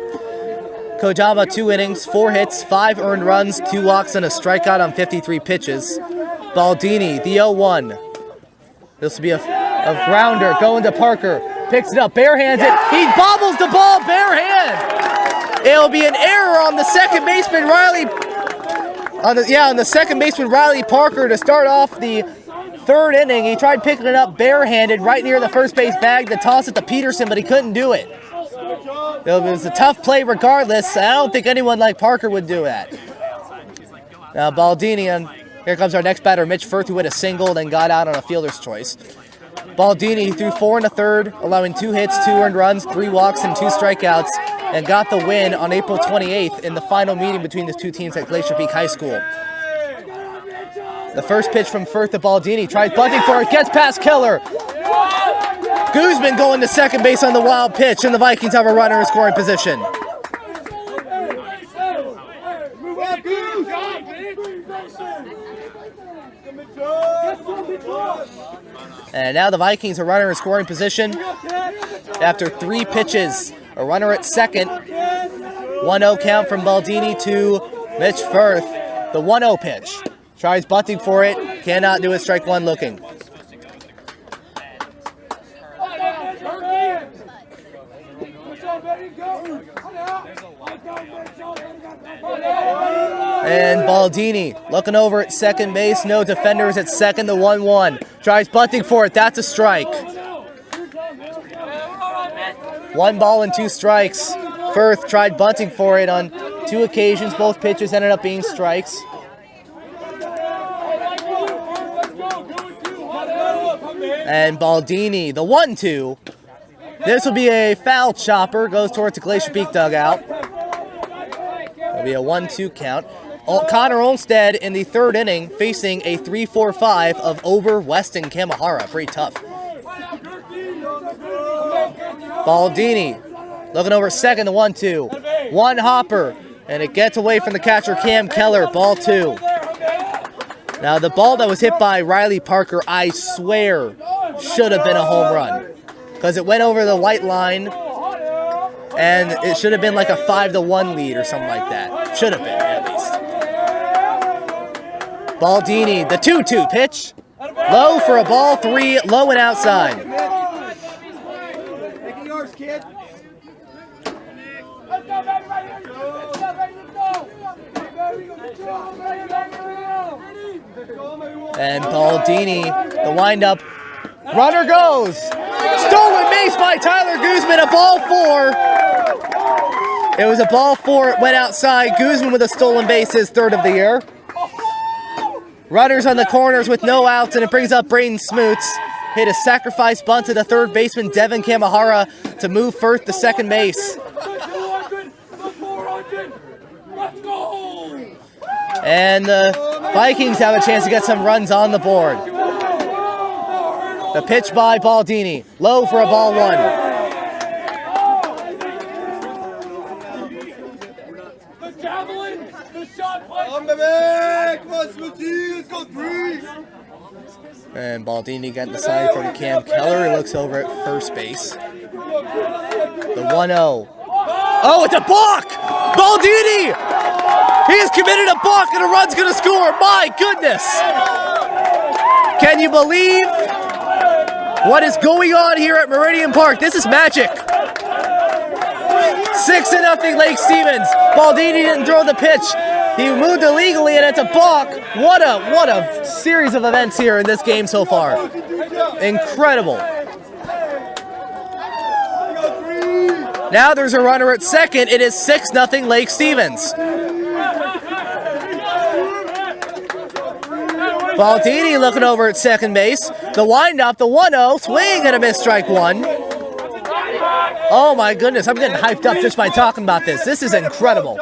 Kodama, 2 innings, 4 hits, 5 earned runs, 2 walks, and a strikeout on 53 pitches. Baldini, the 0-1. This will be a grounder going to Parker. Picks it up, barehands it. He bobbles the ball, bare hand. It'll be an error on the second baseman, Riley Parker to start off the third inning. He tried picking it up barehanded right near the first base bag to toss it to Peterson, but he couldn't do it. It was a tough play regardless. I don't think anyone like Parker would do that. Now Baldini, and here comes our next batter, Mitch Firth, who hit a single, then got out on a fielder's choice. Baldini threw 4 in the third, allowing 2 hits, 2 earned runs, 3 walks, and 2 strikeouts, and got the win on April 28th in the final meeting between the two teams at Glacier Peak High School. The first pitch from Firth to Baldini, tries bunting for it, gets past Keller. Guzman going to second base on the wild pitch, and the Vikings have a runner in scoring position. And now the Vikings are runner in scoring position after 3 pitches. A runner at second. 1-0 count from Baldini to Mitch Firth. The 1-0 pitch. Tries bunting for it. Cannot do it. Strike one looking. And Baldini looking over at second base. No defenders at second. The 1-1. Tries bunting for it. That's a strike. 1 ball and 2 strikes. Firth tried bunting for it on 2 occasions. Both pitches ended up being strikes. And Baldini, the 1-2. This will be a foul chopper. Goes towards the Glacier Peak dugout. It'll be a 1-2 count. Connor Olmstead in the 3rd inning facing a 3-4-5 of Ober, Weston, Kamahara. Pretty tough. Baldini looking over second, the 1-2. 1 hopper, and it gets away from the catcher, Cam Keller. Ball 2. Now the ball that was hit by Riley Parker, I swear, should have been a home run. Because it went over the white line, and it should have been like a 5-1 lead or something like that. Should have been, at least. Baldini, the 2-2 pitch. Low for a ball 3, low and outside. Take it yours, kid. And Baldini, the windup. Runner goes. Stolen base by Tyler Guzman, a ball 4. It was a ball 4, it went outside. Guzman with a stolen base, his 3rd of the year. Runners on the corners with no outs, and it brings up Braden Smoots. Hit a sacrifice bunt to the 3rd baseman, Devin Kamahara, to move Firth to second base. And the Vikings have a chance to get some runs on the board. The pitch by Baldini. Low for a ball 1. The javelin, the shot play. Come on, Smoothie, let's go 3. And Baldini getting the sign from Cam Keller. He looks over at first base. The 1-0. Oh, it's a balk! Baldini! He has committed a balk and a run's going to score. My goodness! Can you believe what is going on here at Meridian Park? This is magic. 6-0 Lake Stevens. Baldini didn't throw the pitch. He moved illegally and it's a balk. What a series of events here in this game so far. Incredible. Now there's a runner at second. It is 6-0 Lake Stevens. Baldini looking over at second base. The windup, the 1-0, swing and a miss, strike 1. Oh my goodness, I'm getting hyped up just by talking about this. This is incredible.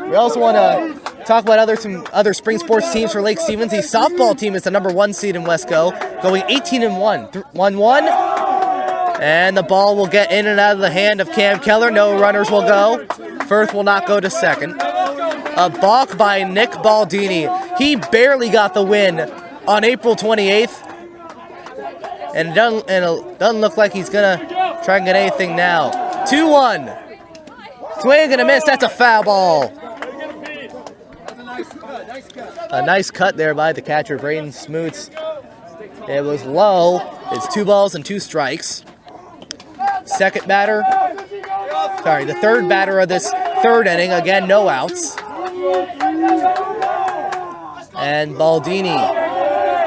We also want to talk about some other spring sports teams for Lake Stevens. The softball team is the number 1 seed in Wesco, going 18-1. 1-1. And the ball will get in and out of the hand of Cam Keller. No runners will go. Firth will not go to second. A balk by Nick Baldini. He barely got the win on April 28th. And it doesn't look like he's going to try and get anything now. 2-1. Swing and a miss. That's a foul ball. A nice cut there by the catcher, Braden Smoots. It was low. It's 2 balls and 2 strikes. The 3rd batter of this 3rd inning. Again, no outs. And Baldini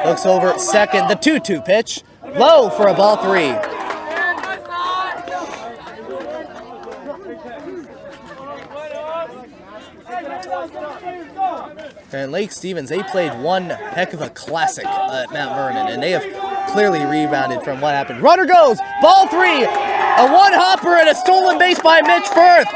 looks over at second. The 2-2 pitch. Low for a ball 3. And Lake Stevens, they played one heck of a classic at Mount Vernon, and they have clearly rebounded from what happened. Runner goes, ball 3, a 1-hopper and a stolen base by Mitch Firth.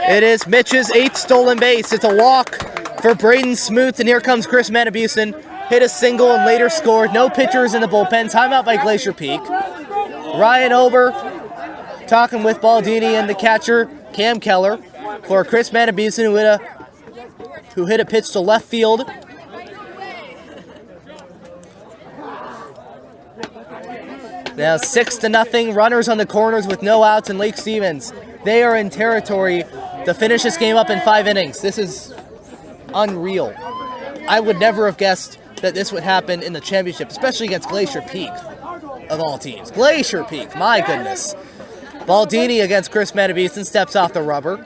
It is Mitch's 8th stolen base. It's a walk for Braden Smoots, and here comes Chris Manabusen. Hit a single and later scored. No pitchers in the bullpen. Timeout by Glacier Peak. Ryan Ober talking with Baldini and the catcher, Cam Keller, for Chris Manabusen, who hit a pitch to left field. Now 6-0, runners on the corners with no outs in Lake Stevens. They are in territory to finish this game up in 5 innings. This is unreal. I would never have guessed that this would happen in the championship, especially against Glacier Peak, of all teams. Glacier Peak, my goodness. Baldini against Chris Manabeeson, steps off the rubber.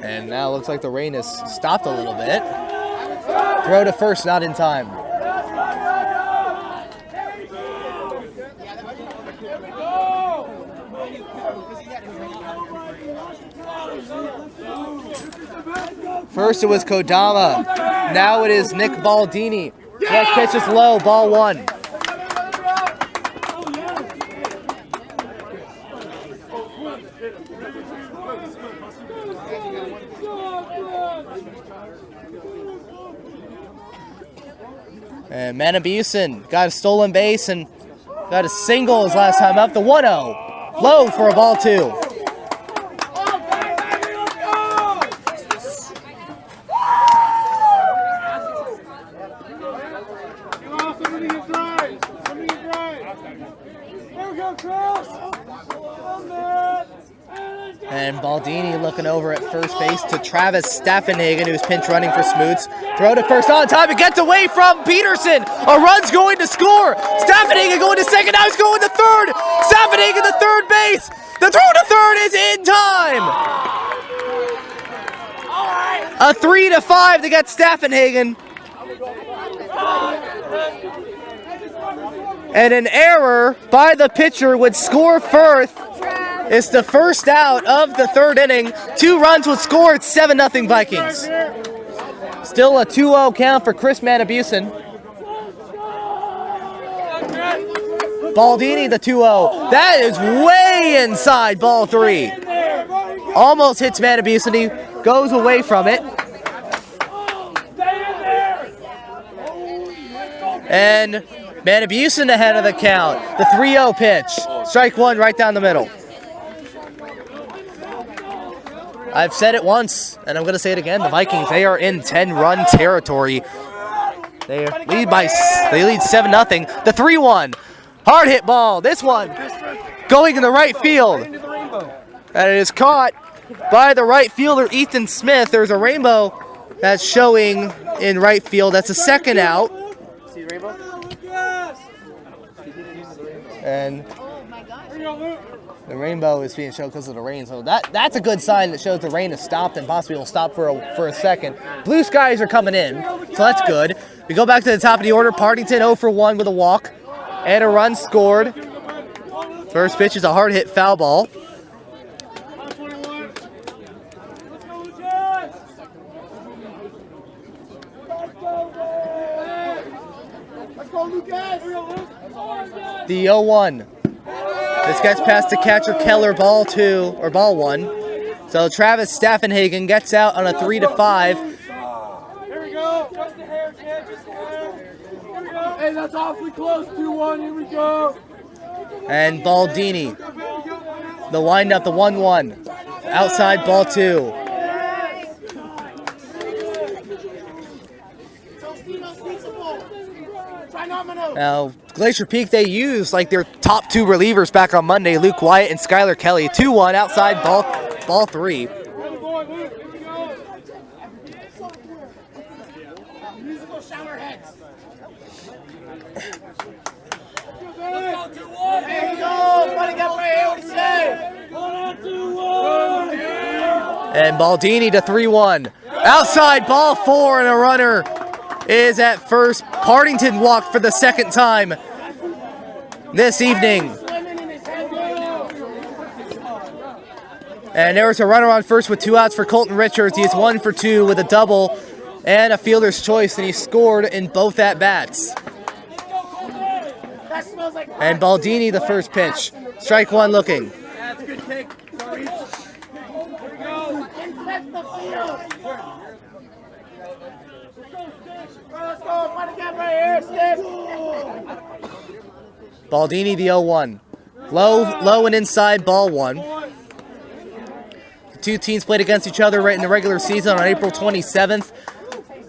And now it looks like the rain has stopped a little bit. Throw to first, not in time. First it was Kodama. Now it is Nick Baldini. Next pitch is low, ball one. And Manabeeson got a stolen base and got a single his last time up. The 1-0. Low for a ball two. And Baldini looking over at first base to Travis Staffenhagen, who's pinch running for Smoots. Throw to first on time. It gets away from Peterson. A run's going to score. Staffenhagen going to second. Now he's going to third. Staffenhagen to third base. The throw to third is in time. A 3-5 to get Staffenhagen. And an error by the pitcher would score Firth. It's the first out of the third inning. 2 runs would score. It's 7-0 Vikings. Still a 2-0 count for Chris Manabeeson. Baldini the 2-0. That is way inside ball 3. Almost hits Manabeeson. He goes away from it. And Manabeeson ahead of the count. The 3-0 pitch. Strike one right down the middle. I've said it once, and I'm going to say it again. The Vikings, they are in 10-run territory. They lead 7-0. The 3-1. Hard hit ball. This one going in the right field. And it is caught by the right fielder, Ethan Smith. There's a rainbow that's showing in right field. That's a second out. See the rainbow? And the rainbow is being shown because of the rain. So that's a good sign that shows the rain has stopped and possibly will stop for a second. Blue skies are coming in, so that's good. We go back to the top of the order. Partington 0 for 1 with a walk and a run scored. First pitch is a hard hit foul ball. The 0-1. This gets past the catcher Keller, ball 2 or ball 1. So Travis Staffenhagen gets out on a 3-5. Here we go. Just a hair, kid. Just a hair. Here we go. Hey, that's awfully close. 2-1. Here we go. And Baldini. The windup, the 1-1. Outside ball 2. Now, Glacier Peak, they used like their top 2 relievers back on Monday, Luke Wyatt and Skylar Kelly. 2-1 outside ball 3. And Baldini to 3-1. Outside ball 4 and a runner is at first. Partington walked for the second time this evening. And there was a runner on first with 2 outs for Colton Richards. He is 1 for 2 with a double and a fielder's choice, and he scored in both at-bats. And Baldini the first pitch. Strike 1 looking. That's a good kick. Sorry. Here we go. Let's go. Fight again right here, Steve. Baldini the 0-1. Low and inside ball 1. The 2 teams played against each other right in the regular season on April 27th.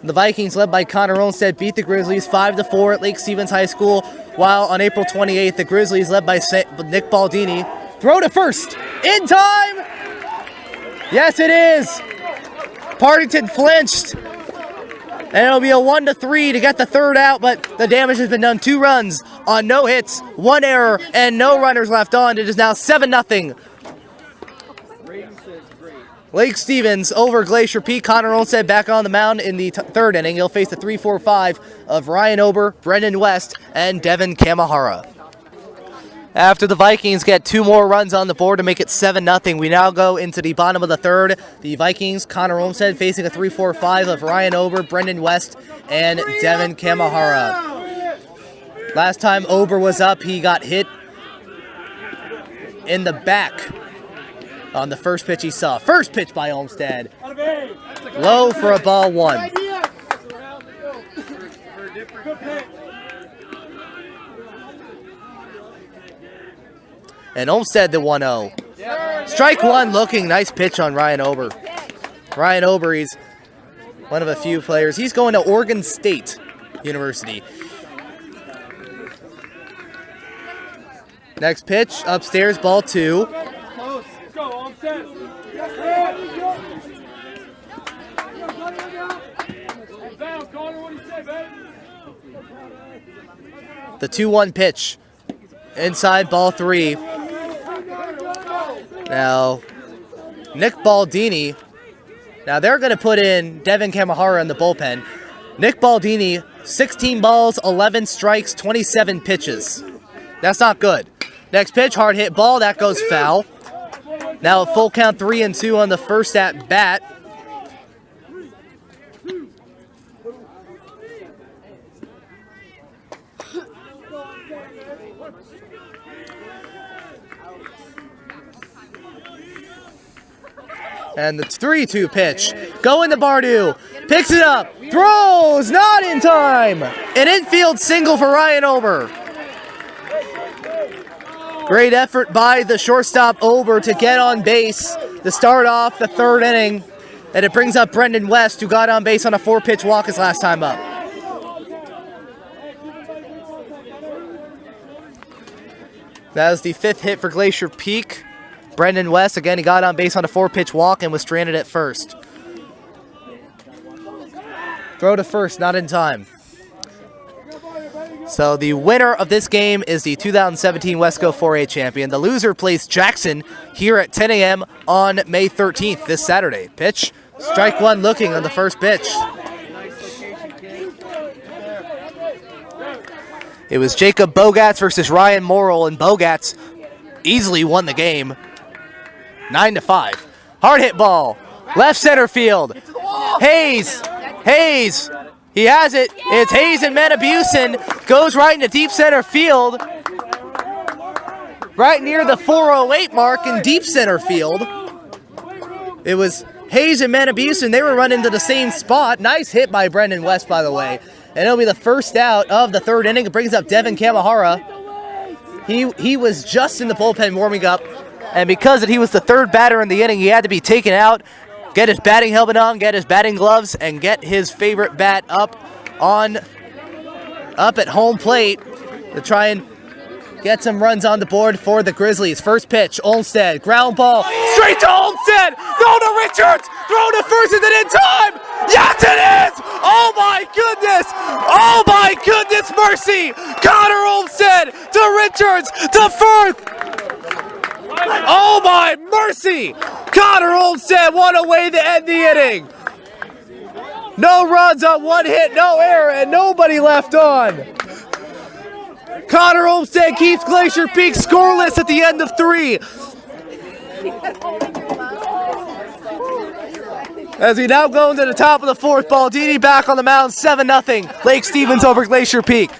The Vikings, led by Connor Olmstead, beat the Grizzlies 5-4 at Lake Stevens High School, while on April 28th, the Grizzlies, led by Nick Baldini, throw to first in time. Yes, it is. Partington flinched. And it'll be a 1-3 to get the third out, but the damage has been done. 2 runs on no hits, 1 error, and no runners left on. It is now 7-0. Lake Stevens over Glacier Peak. Connor Olmstead back on the mound in the third inning. He'll face the 3-4-5 of Ryan Ober, Brendan West, and Devin Kamahara. After the Vikings get 2 more runs on the board to make it 7-0, we now go into the bottom of the third. The Vikings, Connor Olmstead facing a 3-4-5 of Ryan Ober, Brendan West, and Devin Kamahara. Last time Ober was up, he got hit in the back on the first pitch he saw. First pitch by Olmstead. Low for a ball 1. And Olmstead the 1-0. Strike 1 looking. Nice pitch on Ryan Ober. Ryan Ober, he's one of a few players. He's going to Oregon State University. Next pitch, upstairs, ball 2. Let's go, Olmstead. The 2-1 pitch. Inside, ball 3. Now, Nick Baldini. Now, they're going to put in Devin Kamahara in the bullpen. Nick Baldini, 16 balls, 11 strikes, 27 pitches. That's not good. Next pitch, hard hit ball. That goes foul. Now, a full count 3-2 on the first at bat. And the 3-2 pitch. Going to Bardu. Picks it up. Throws. Not in time. An infield single for Ryan Ober. Great effort by the shortstop Ober to get on base to start off the third inning. And it brings up Brendan West, who got on base on a 4-pitch walk his last time up. That was the 5th hit for Glacier Peak. Brendan West, again, he got on base on a 4-pitch walk and was stranded at first. Throw to first, not in time. So the winner of this game is the 2017 Wesco 4A champion. The loser plays Jackson here at 10 a.m. on May 13th, this Saturday. Pitch, strike 1 looking on the first pitch. It was Jacob Bogatz versus Ryan Morrill, and Bogatz easily won the game. 9-5. Hard hit ball. Left center field. Hayes. Hayes. He has it. It's Hayes and Manabusen. Goes right into deep center field. Right near the 408 mark in deep center field. It was Hayes and Manabusen. They were running to the same spot. Nice hit by Brendan West, by the way. And it'll be the first out of the third inning. It brings up Devin Kamahara. He was just in the bullpen warming up. And because he was the third batter in the inning, he had to be taken out, get his batting helmet on, get his batting gloves, and get his favorite bat up at home plate to try and get some runs on the board for the Grizzlies. First pitch, Olmstead, ground ball, straight to Olmstead, throw to Richards, throw to first, is it in time? Yes, it is! Oh my goodness! Oh my goodness mercy! Connor Olmstead to Richards to first! Oh my mercy! Connor Olmstead won away to end the inning. No runs on 1 hit, no error, and nobody left on. Connor Olmstead keeps Glacier Peak scoreless at the end of 3. As we now go into the top of the 4th, Baldini back on the mound, 7-0. Lake Stevens over Glacier Peak.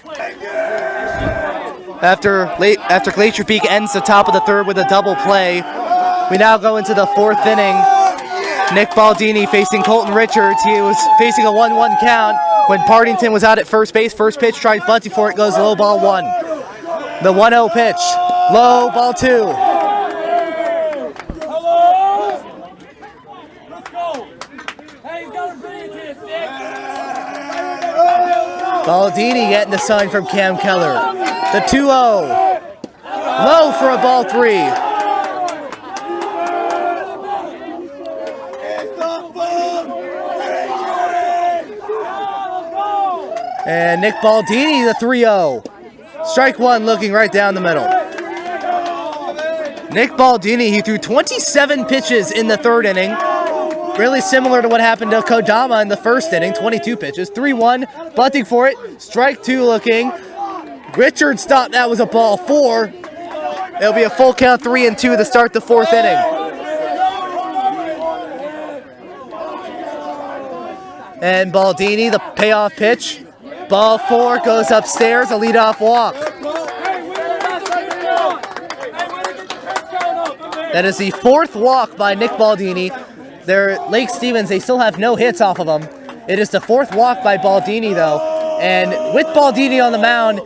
After Glacier Peak ends the top of the 3rd with a double play, we now go into the 4th inning. Nick Baldini facing Colton Richards. He was facing a 1-1 count when Partington was out at first base. First pitch, tries bunting for it, goes low, ball 1. The 1-0 pitch, low, ball 2. Hello! Let's go! Hey, he's got to bring it to you, stick! Baldini getting the sign from Cam Keller. The 2-0. Low for a ball 3. And Nick Baldini, the 3-0. Strike one looking right down the middle. Nick Baldini, he threw 27 pitches in the third inning. Really similar to what happened to Kodama in the first inning, 22 pitches. 3-1, bunting for it. Strike two looking. Richards thought that was a ball 4. It'll be a full count 3-2 to start the fourth inning. And Baldini, the payoff pitch. Ball 4 goes upstairs, a leadoff walk. That is the 4th walk by Nick Baldini. Their Lake Stevens, they still have no hits off of them. It is the 4th walk by Baldini, though. And with Baldini on the mound,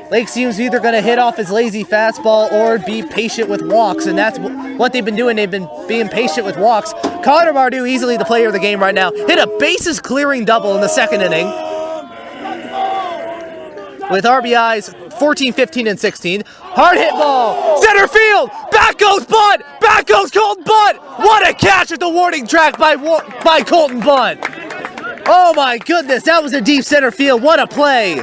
Lake Stevens either going to hit off his lazy fastball or be patient with walks, and that's what they've been doing. They've been being patient with walks. Connor Mardu, easily the player of the game right now, hit a bases-clearing double in the second inning with RBIs 14, 15, and 16. Hard hit ball, center field, back goes Bunt, back goes Colton Bunt. What a catch at the warning track by Colton Bunt. Oh my goodness, that was a deep center field. What a play.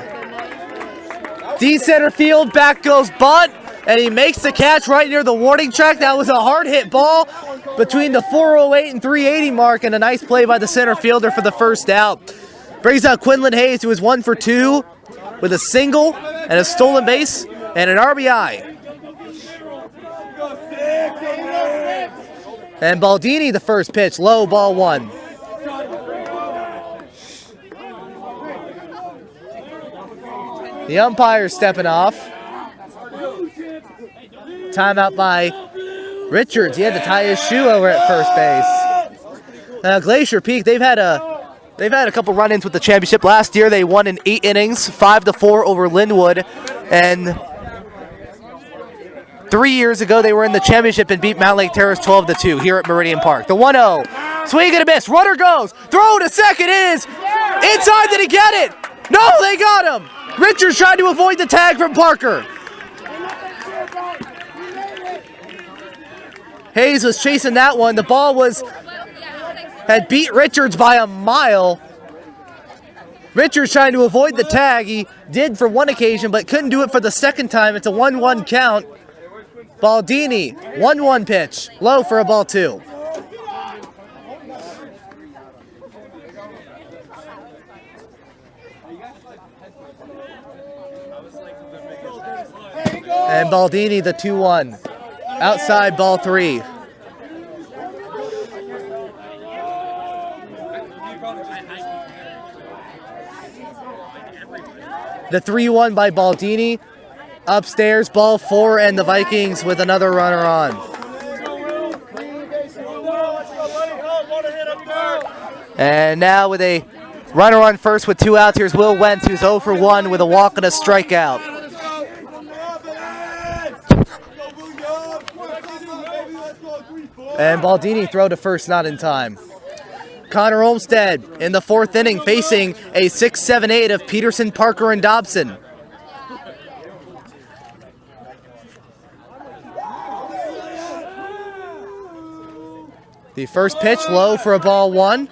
Deep center field, back goes Bunt, and he makes the catch right near the warning track. That was a hard hit ball between the 408 and 380 mark, and a nice play by the center fielder for the first out. Brings out Quinlan Hayes, who is 1 for 2 with a single and a stolen base and an RBI. And Baldini, the first pitch, low, ball 1. The umpire stepping off. Timeout by Richards. He had to tie his shoe over at first base. Glacier Peak, they've had a couple run-ins with the championship. Last year they won in 8 innings, 5-4 over Linwood. And 3 years ago they were in the championship and beat Mount Lake Terrace 12-2 here at Meridian Park. The 1-0. Swing and a miss. Runner goes. Throw to second is inside. Did he get it? No, they got him. Richards tried to avoid the tag from Parker. Hayes was chasing that one. The ball had beat Richards by a mile. Richards trying to avoid the tag. He did for one occasion, but couldn't do it for the second time. It's a 1-1 count. Baldini, 1-1 pitch. Low for a ball 2. And Baldini, the 2-1. Outside, ball 3. The 3-1 by Baldini. Upstairs, ball 4, and the Vikings with another runner on. And now with a runner on first with 2 outs, here's Will Wentz, who's 0 for 1 with a walk and a strikeout. And Baldini throw to first, not in time. Connor Olmstead in the 4th inning facing a 6-7-8 of Peterson, Parker, and Dobson. The first pitch low for a ball 1.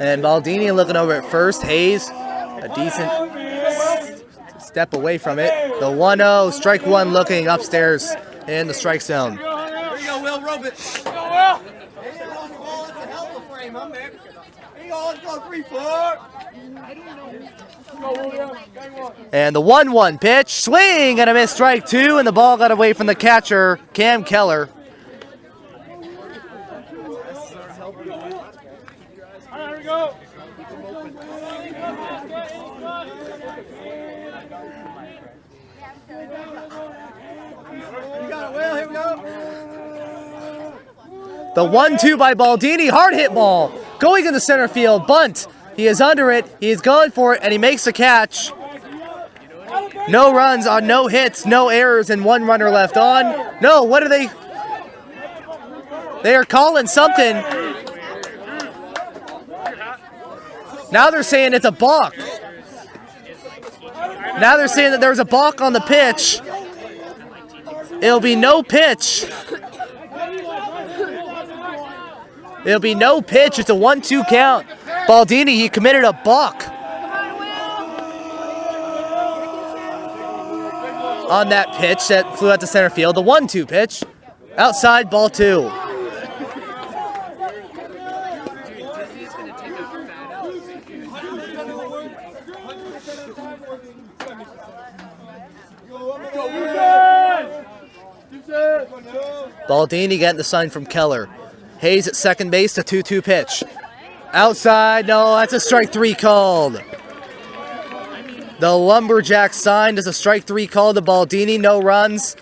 And Baldini looking over at first. Hayes, a decent step away from it. The 1-0, strike 1 looking upstairs in the strike zone. Here you go, Will, rope it. Go, Will. Hey, that was the ball. That's a hell of a frame, huh, man? Here you go, let's go 3-4. And the 1-1 pitch, swing and a miss, strike 2, and the ball got away from the catcher, Cam Keller. Here we go. You got it, Will. Here we go. The 1-2 by Baldini, hard hit ball, going in the center field, bunt. He is under it, he is going for it, and he makes the catch. No runs on no hits, no errors, and 1 runner left on. No, what are they? They are calling something. Now they're saying it's a balk. Now they're saying that there's a balk on the pitch. It'll be no pitch. It'll be no pitch. It's a 1-2 count. Baldini, he committed a balk on that pitch that flew out to center field. The 1-2 pitch. Outside, ball 2. Baldini getting the sign from Keller. Hayes at second base, the 2-2 pitch. Outside, no, that's a strike 3 called. The Lumberjacks signed as a strike 3 call to Baldini. No runs,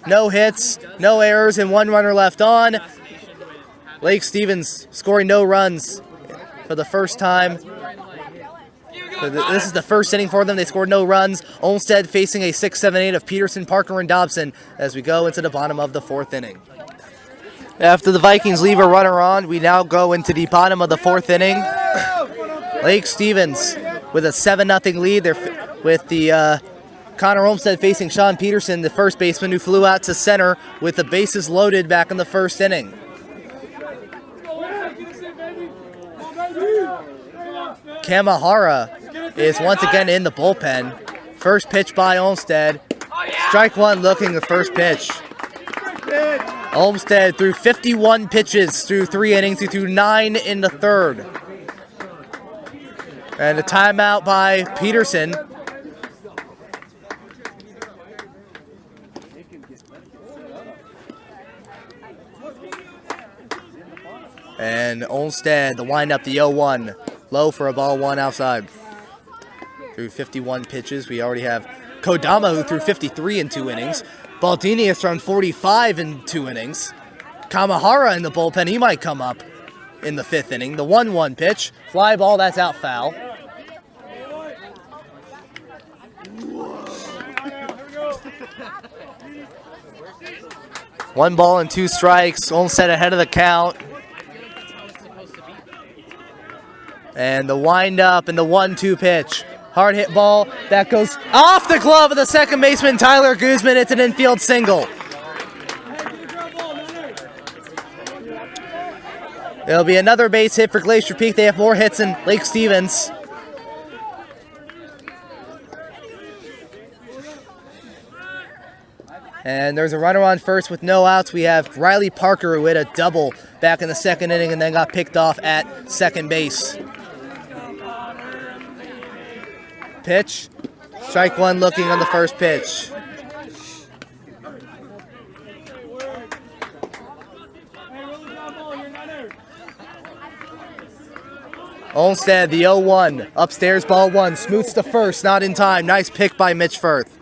no hits, no errors, and 1 runner left on. Lake Stevens scoring no runs for the first time. This is the first inning for them. They scored no runs. Olmsted facing a 6-7-8 of Peterson, Parker, and Dobson as we go into the bottom of the 4th inning. After the Vikings leave a runner on, we now go into the bottom of the 4th inning. Lake Stevens with a 7-0 lead. They're with the Connor Olmsted facing Sean Peterson, the first baseman who flew out to center with the bases loaded back in the 1st inning. Kamahara is once again in the bullpen. First pitch by Olmsted. Strike 1 looking the first pitch. Olmsted threw 51 pitches through 3 innings. He threw 9 in the 3rd. And a timeout by Peterson. And Olmsted, the windup, the 0-1. Low for a ball 1 outside. Threw 51 pitches. We already have Kodama, who threw 53 in 2 innings. Baldini has thrown 45 in 2 innings. Kamahara in the bullpen. He might come up in the 5th inning. The 1-1 pitch. Fly ball, that's out foul. One ball and 2 strikes. Olmsted ahead of the count. And the windup and the 1-2 pitch. Hard hit ball that goes off the glove of the second baseman, Tyler Guzman. It's an infield single. It'll be another base hit for Glacier Peak. They have more hits than Lake Stevens. And there's a runner on first with no outs. We have Riley Parker, who hit a double back in the 2nd inning and then got picked off at second base. Pitch. Strike 1 looking on the first pitch. Olmsted, the 0-1. Upstairs, ball 1. Smoots to first, not in time. Nice pick by Mitch Firth.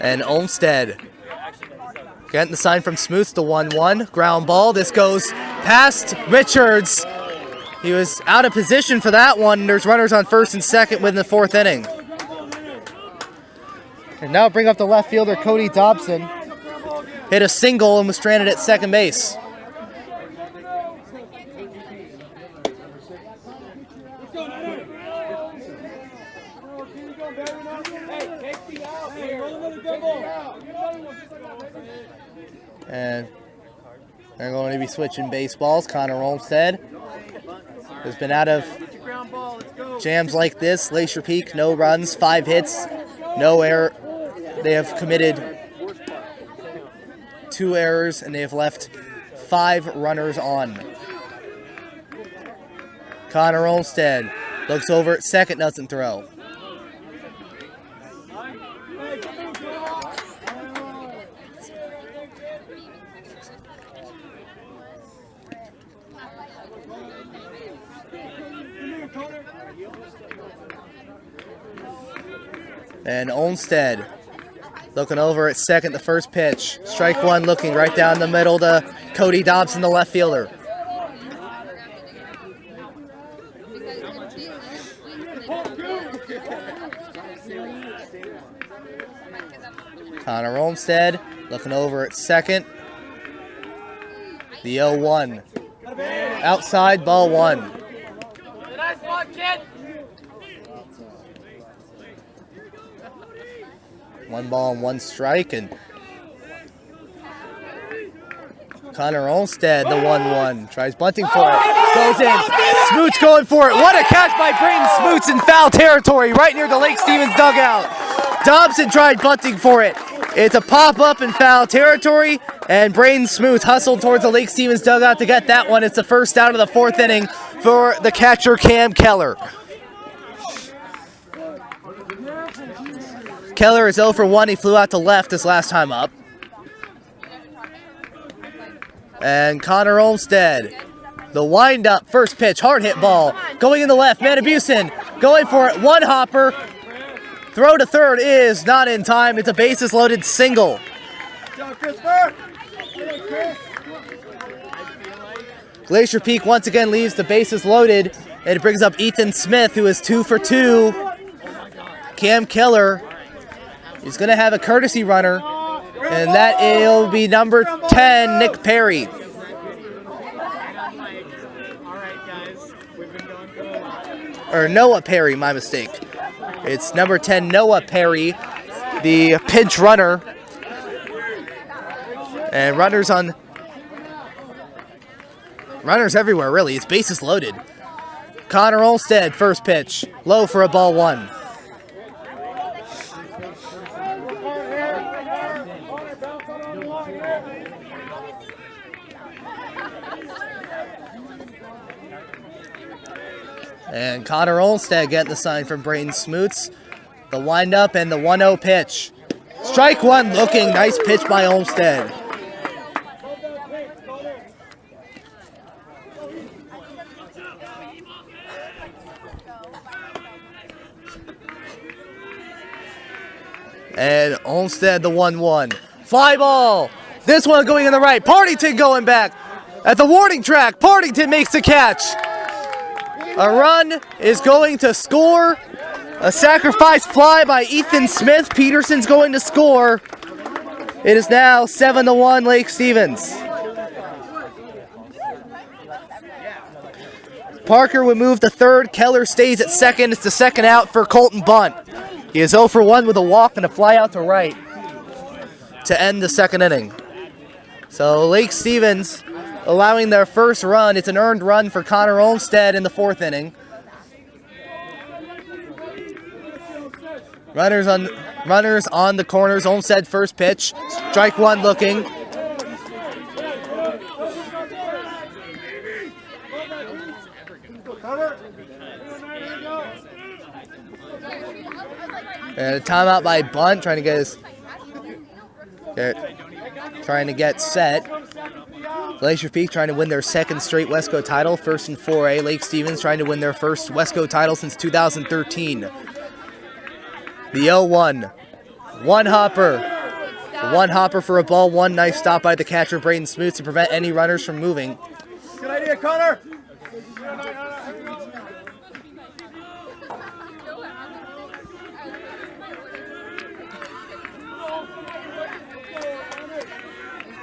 And Olmsted getting the sign from Smoots, the 1-1. Ground ball. This goes past Richards. He was out of position for that one. There's runners on first and second within the 4th inning. And now bring up the left fielder, Cody Dobson. Hit a single and was stranded at second base. And they're going to be switching baseballs. Connor Olmsted has been out of jams like this. Glacier Peak, no runs, 5 hits, no error. They have committed 2 errors, and they have left 5 runners on. Connor Olmsted looks over at second, doesn't throw. And Olmsted looking over at second, the first pitch. Strike 1 looking right down the middle to Cody Dobson, the left fielder. Connor Olmsted looking over at second. The 0-1. outside, ball 1. Nice spot, kid. 1 ball and 1 strike, and Connor Olmstead, the 1-1, tries bunting for it, goes in, Smoots going for it. What a catch by Braden Smoots in foul territory right near the Lake Stevens dugout. Dobson tried bunting for it. It's a pop-up in foul territory, and Braden Smoots hustled towards the Lake Stevens dugout to get that one. It's the first out of the 4th inning for the catcher, Cam Keller. Keller is 0 for 1. He flew out to left this last time up. And Connor Olmstead, the wind-up, first pitch, hard hit ball, going in the left, Matabusin going for it, 1 hopper, throw to third is not in time, it's a bases-loaded single. Glacier Peak once again leaves the bases loaded, and it brings up Ethan Smith, who is 2 for 2. Cam Keller is going to have a courtesy runner, and that will be number 10, Nick Perry. Or Noah Perry, my mistake. It's number 10, Noah Perry, the pinch runner. And runners everywhere, really. It's bases loaded. Connor Olmstead, first pitch, low for a ball 1. And Connor Olmstead getting the sign from Braden Smoots. The windup and the 1-0 pitch. Strike 1 looking. Nice pitch by Olmstead. And Olmstead the 1-1. Fly ball. This one going in the right. Partington going back. At the warning track, Partington makes the catch. A run is going to score. A sacrifice fly by Ethan Smith. Peterson's going to score. It is now 7-1 Lake Stevens. Parker would move to third. Keller stays at second. It's the second out for Colton Bunt. He is 0 for 1 with a walk and a fly out to right to end the second inning. So Lake Stevens allowing their first run. It's an earned run for Connor Olmstead in the 4th inning. Runners on the corners. Olmstead first pitch. Strike 1 looking. And a timeout by Bunt, trying to get set. Glacier Peak trying to win their second straight Wesco title, first in 4A. Lake Stevens trying to win their first Wesco title since 2013. The 0-1. 1 hopper. 1 hopper for a ball 1. Nice stop by the catcher, Braden Smoots, to prevent any runners from moving. Good idea, Connor.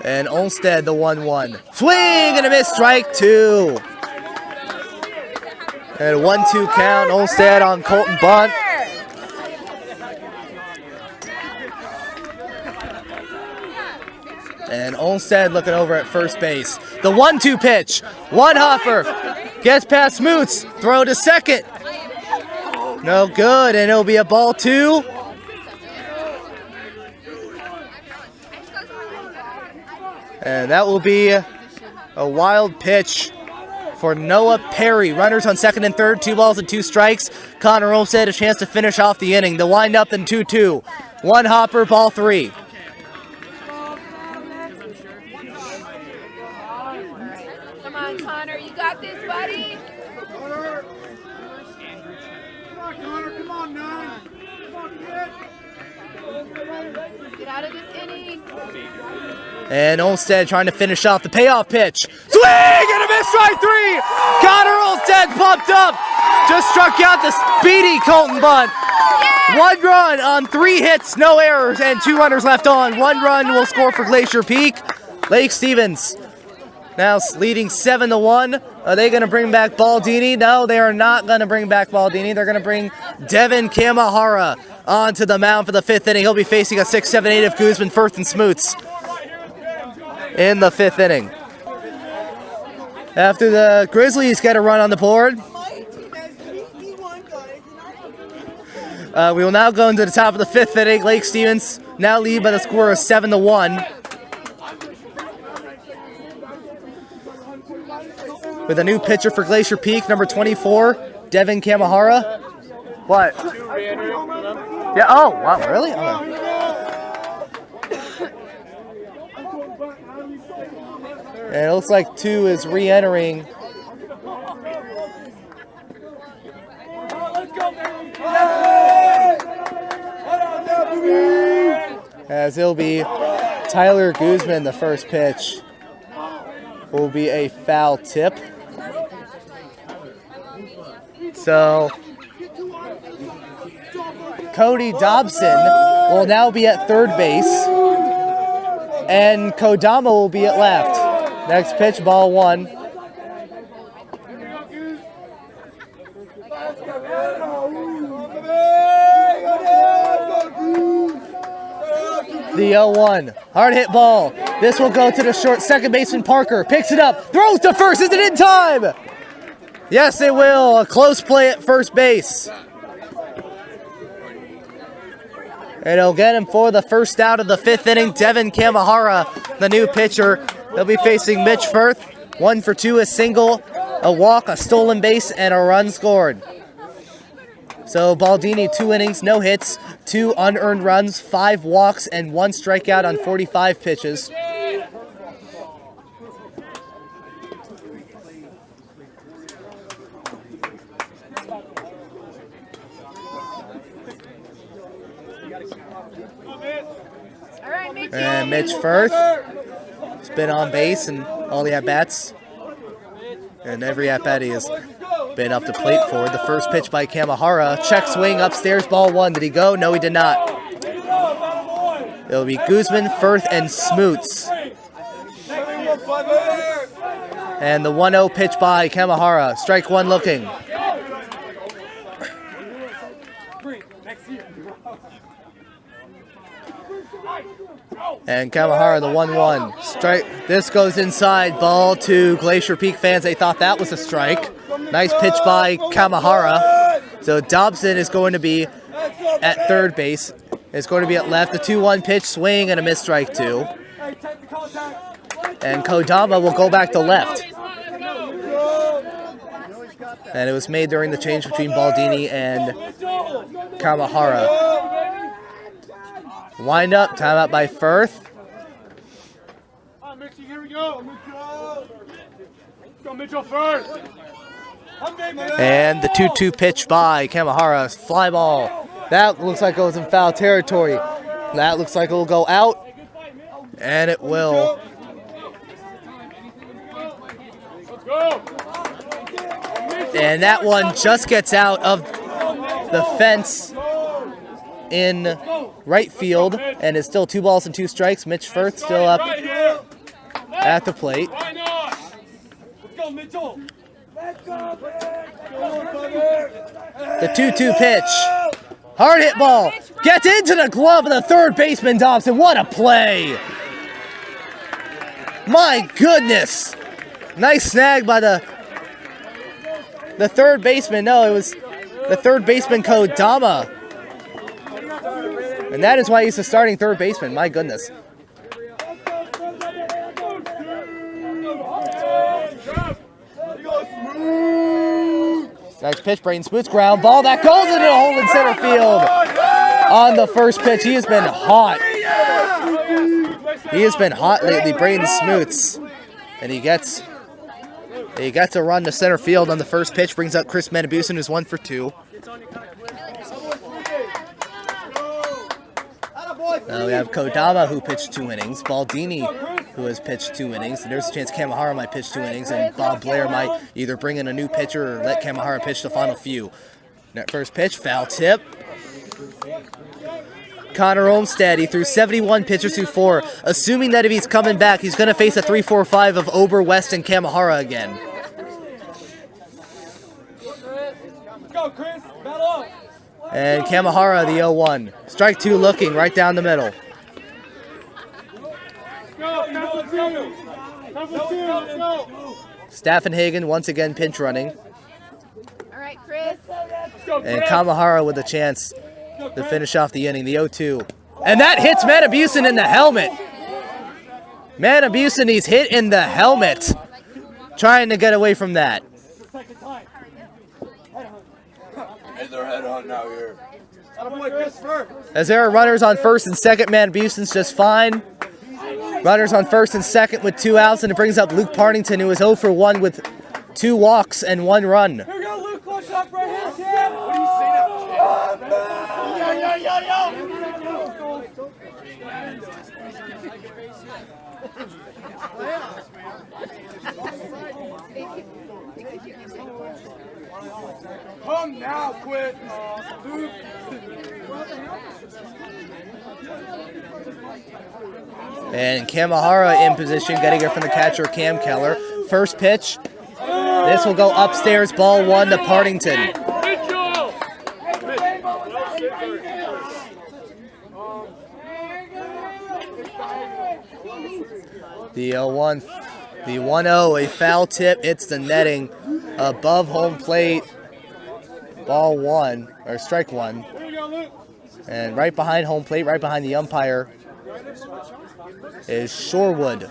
And Olmstead, the 1-1. Swing and a miss, strike 2. And a 1-2 count. Olmstead on Colton Bunt. And Olmstead looking over at first base. The 1-2 pitch. 1 hopper. Gets past Smoots. Throw to second. No good, and it'll be a ball 2. And that will be a wild pitch for Noah Perry. Runners on second and third, 2 balls and 2 strikes. Connor Olmstead a chance to finish off the inning. The wind-up and 2-2. 1 hopper, ball 3. Come on, Connor. You got this, buddy. Connor. Come on, Connor. Come on, 9. Come on, kid. Get out of this inning. And Olmstead trying to finish off the payoff pitch. Swing and a miss, strike 3. Connor Olmstead pumped up. Just struck out the speedy Colton Bunt. 1 run on 3 hits, no errors, and 2 runners left on. 1 run will score for Glacier Peak. Lake Stevens now leading 7-1. Are they going to bring back Baldini? No, they are not going to bring back Baldini. They're going to bring Devin Kamahara onto the mound for the 5th inning. He'll be facing a 6, 7, 8 of Guzman, Firth, and Smoots in the 5th inning. After the Grizzlies get a run on the board, we will now go into the top of the 5th inning. Lake Stevens now lead by the score of 7-1. With a new pitcher for Glacier Peak, number 24, Devin Kamahara. What? Yeah, oh, wow, really? Okay. And it looks like 2 is re-entering. As it'll be Tyler Guzman, the first pitch will be a foul tip. So Cody Dobson will now be at third base, and Kodama will be at left. Next pitch, ball 1. The 0-1. Hard hit ball. This will go to the short second baseman Parker. Picks it up. Throws to first. Is it in time? Yes, it will. A close play at first base. And it'll get him for the first out of the 5th inning. Devin Kamahara, the new pitcher. He'll be facing Mitch Firth. 1 for 2, a single, a walk, a stolen base, and a run scored. So Baldini, 2 innings, no hits, 2 unearned runs, 5 walks, and 1 strikeout on 45 pitches. And Mitch Firth has been on base in all the at-bats. And every at-bat he has been up the plate for. The first pitch by Kamahara. Check swing upstairs, ball 1. Did he go? No, he did not. It'll be Guzman, Firth, and Smoots. And the 1-0 pitch by Kamahara. Strike 1 looking. And Kamahara, the 1-1. Strike. This goes inside. Ball to Glacier Peak fans. They thought that was a strike. Nice pitch by Kamahara. So Dobson is going to be at third base. It's going to be at left. The 2-1 pitch, swing, and a missed strike 2. And Kodama will go back to left. And it was made during the change between Baldini and Kamahara. Wind up, timeout by Firth. Here we go. Go Mitchell first. And the 2-2 pitch by Kamahara. Fly ball. That looks like it was in foul territory. That looks like it will go out. And it will. And that one just gets out of the fence in right field, and it's still 2 balls and 2 strikes. Mitch Firth still up at the plate. The 2-2 pitch. Hard hit ball. Gets into the glove of the third baseman Dobson. What a play. My goodness. Nice snag by the third baseman. No, it was the third baseman Kodama. And that is why he's the starting third baseman. My goodness. Nice pitch, Braden Smoots, ground ball. That goes into the hole in center field on the first pitch. He has been hot. He has been hot lately, Braden Smoots. And he gets a run to center field on the first pitch. Brings up Chris Metabusen, who's 1 for 2. We have Kodama, who pitched 2 innings. Baldini, who has pitched 2 innings. And there's a chance Kamahara might pitch 2 innings. And Bob Blair might either bring in a new pitcher or let Kamahara pitch the final few. That first pitch, foul tip. Connor Olmstead, he threw 71 pitches through 4. Assuming that if he's coming back, he's going to face a 3-4-5 of Ober, West, and Kamahara again. Let's go, Chris. Battle up. And Kamahara, the 0-1. Strike 2 looking right down the middle. Staffenhagen once again pinch running. All right, Chris. And Kamahara with a chance to finish off the inning, the 0-2. And that hits Matabusen in the helmet. Matabusen, he's hit in the helmet. Trying to get away from that. Hey, they're headhunting out here. As there are runners on first and second, Matabusen's just fine. Runners on first and second with 2 outs, and it brings up Luke Partington, who is 0 for 1 with 2 walks and 1 run. Here we go, Luke. Push up right hand, Cam. What do you see Come now, quit. Luke. And Kamahara in position, getting it from the catcher, Cam Keller. First pitch. This will go upstairs, ball 1 to Partington. The 0-1, the 1-0, a foul tip. It's the netting above home plate. Ball 1, or strike 1. And right behind home plate, right behind the umpire, is Shorewood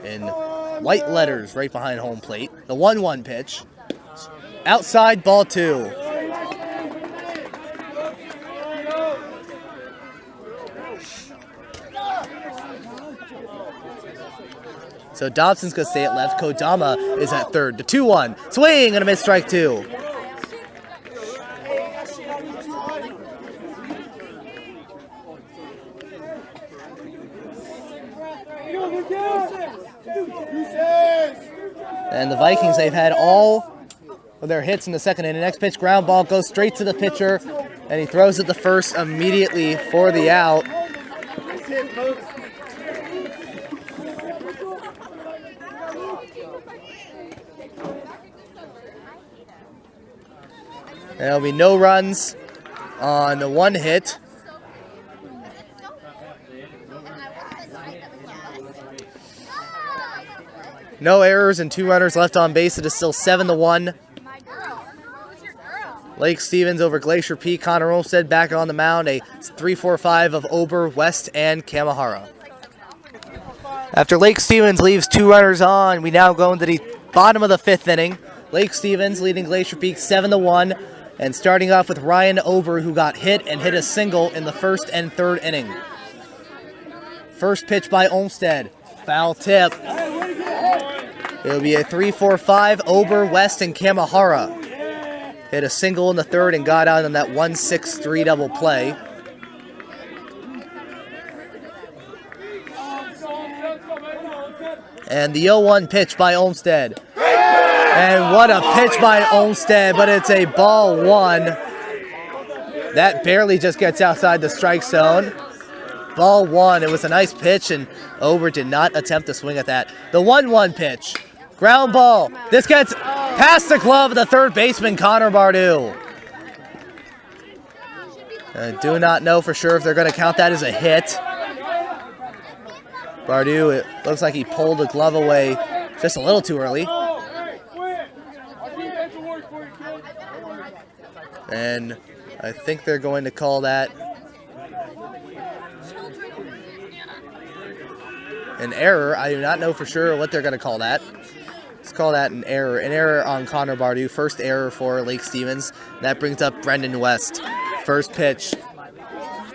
in white letters right behind home plate. The 1-1 pitch. Outside, ball 2. So Dobson's going to stay at left. Kodama is at third. The 2-1. Swing and a miss, strike 2. And the Vikings, they've had all of their hits in the second inning. Next pitch, ground ball, goes straight to the pitcher, and he throws it the first immediately for the out. There'll be no runs on the 1 hit. No errors and 2 runners left on base. It is still 7-1. Lake Stevens over Glacier Peak. Connor Olmstead back on the mound. A 3-4-5 of Ober, West, and Kamahara. After Lake Stevens leaves 2 runners on, we now go into the bottom of the 5th inning. Lake Stevens leading Glacier Peak 7-1. And starting off with Ryan Ober, who got hit and hit a single in the 1st and 3rd inning. First pitch by Olmstead. Foul tip. It'll be a 3-4-5. Ober, West, and Kamahara hit a single in the 3rd and got out on that 1-6-3 double play. And the 0-1 pitch by Olmstead. And what a pitch by Olmstead, but it's a ball 1. That barely just gets outside the strike zone. Ball 1. It was a nice pitch, and Ober did not attempt to swing at that. The 1-1 pitch. Ground ball. This gets past the glove of the 3rd baseman, Connor Bardu. I do not know for sure if they're going to count that as a hit. Bardu, it looks like he pulled the glove away just a little too early. And I think they're going to call that an error. I do not know for sure what they're going to call that. Let's call that an error. An error on Connor Bardu. First error for Lake Stevens. That brings up Brendan West. First pitch.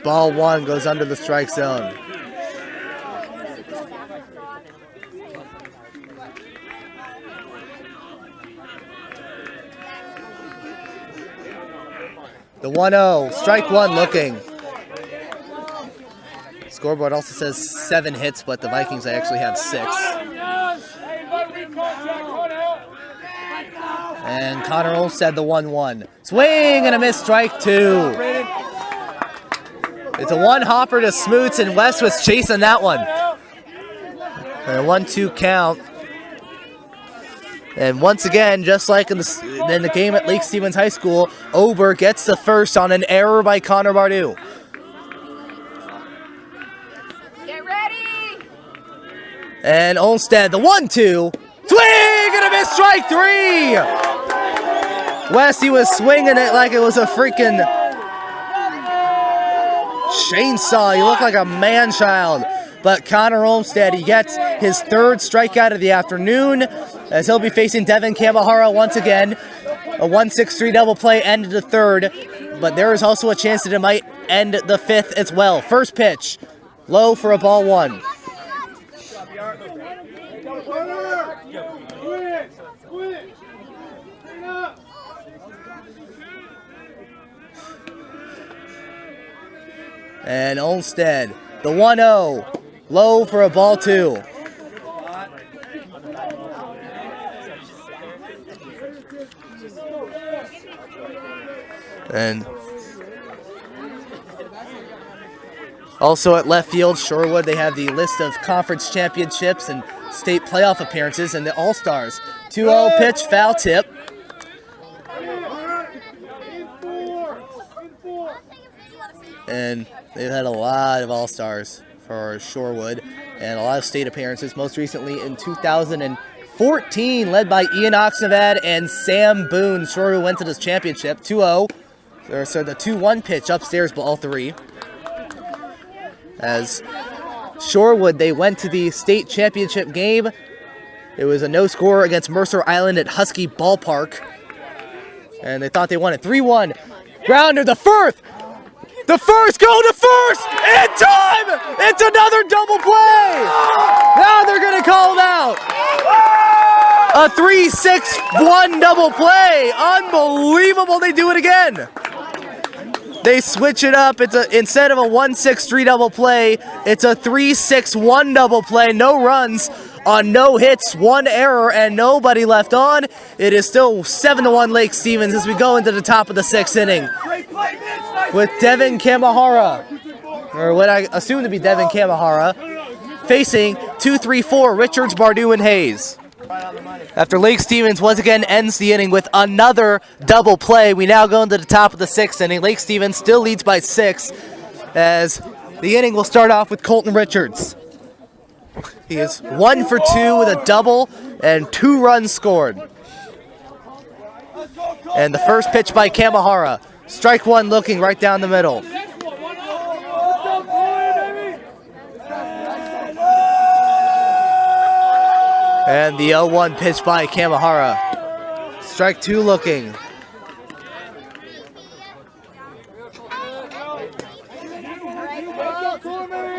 Ball 1 goes under the strike zone. The 1-0, strike 1 looking. Scoreboard also says 7 hits, but the Vikings actually have 6. And Connor Olmstead, the 1-1. Swing and a miss, strike 2. It's a 1-hopper to Smoots, and West was chasing that one. And a 1-2 count. And once again, just like in the game at Lake Stevens High School, Ober gets the first on an error by Connor Bardou. Get ready. And Olmsted, the 1-2. Swing and a miss, strike 3! Westy was swinging it like it was a freaking chainsaw. He looked like a man-child. But Connor Olmsted, he gets his third strikeout of the afternoon as he'll be facing Devin Kamahara once again. A 1-6-3 double play ended the third, but there is also a chance that it might end the fifth as well. First pitch, low for a ball 1. And Olmsted, the 1-0, low for a ball 2. And also at left field, Shorewood, they have the list of conference championships and state playoff appearances and the All-Stars. 2-0 pitch, foul tip. And they've had a lot of All-Stars for Shorewood and a lot of state appearances, most recently in 2014, led by Ian Oxnevad and Sam Boone. Shorewood went to this championship, 2-0. So the 2-1 pitch upstairs, ball 3. As Shorewood, they went to the state championship game. It was a no-score against Mercer Island at Husky Ballpark. And they thought they won it 3-1. Grounder, the first! The first, go to first! In time! It's another double play! Now they're going to call him out. A 3-6-1 double play. Unbelievable, they do it again. They switch it up. Instead of a 1-6-3 double play, it's a 3-6-1 double play. No runs on no hits, 1 error, and nobody left on. It is still 7-1 Lake Stevens as we go into the top of the 6th inning with Devin Kamahara, or what I assume to be Devin Kamahara, facing 2-3-4 Richards, Bardou, and Hayes. After Lake Stevens once again ends the inning with another double play, we now go into the top of the 6th inning. Lake Stevens still leads by 6 as the inning will start off with Colton Richards. He is 1 for 2 with a double and 2 runs scored. And the first pitch by Kamahara. Strike 1 looking right down the middle. And the 0-1 pitch by Kamahara. Strike 2 looking. You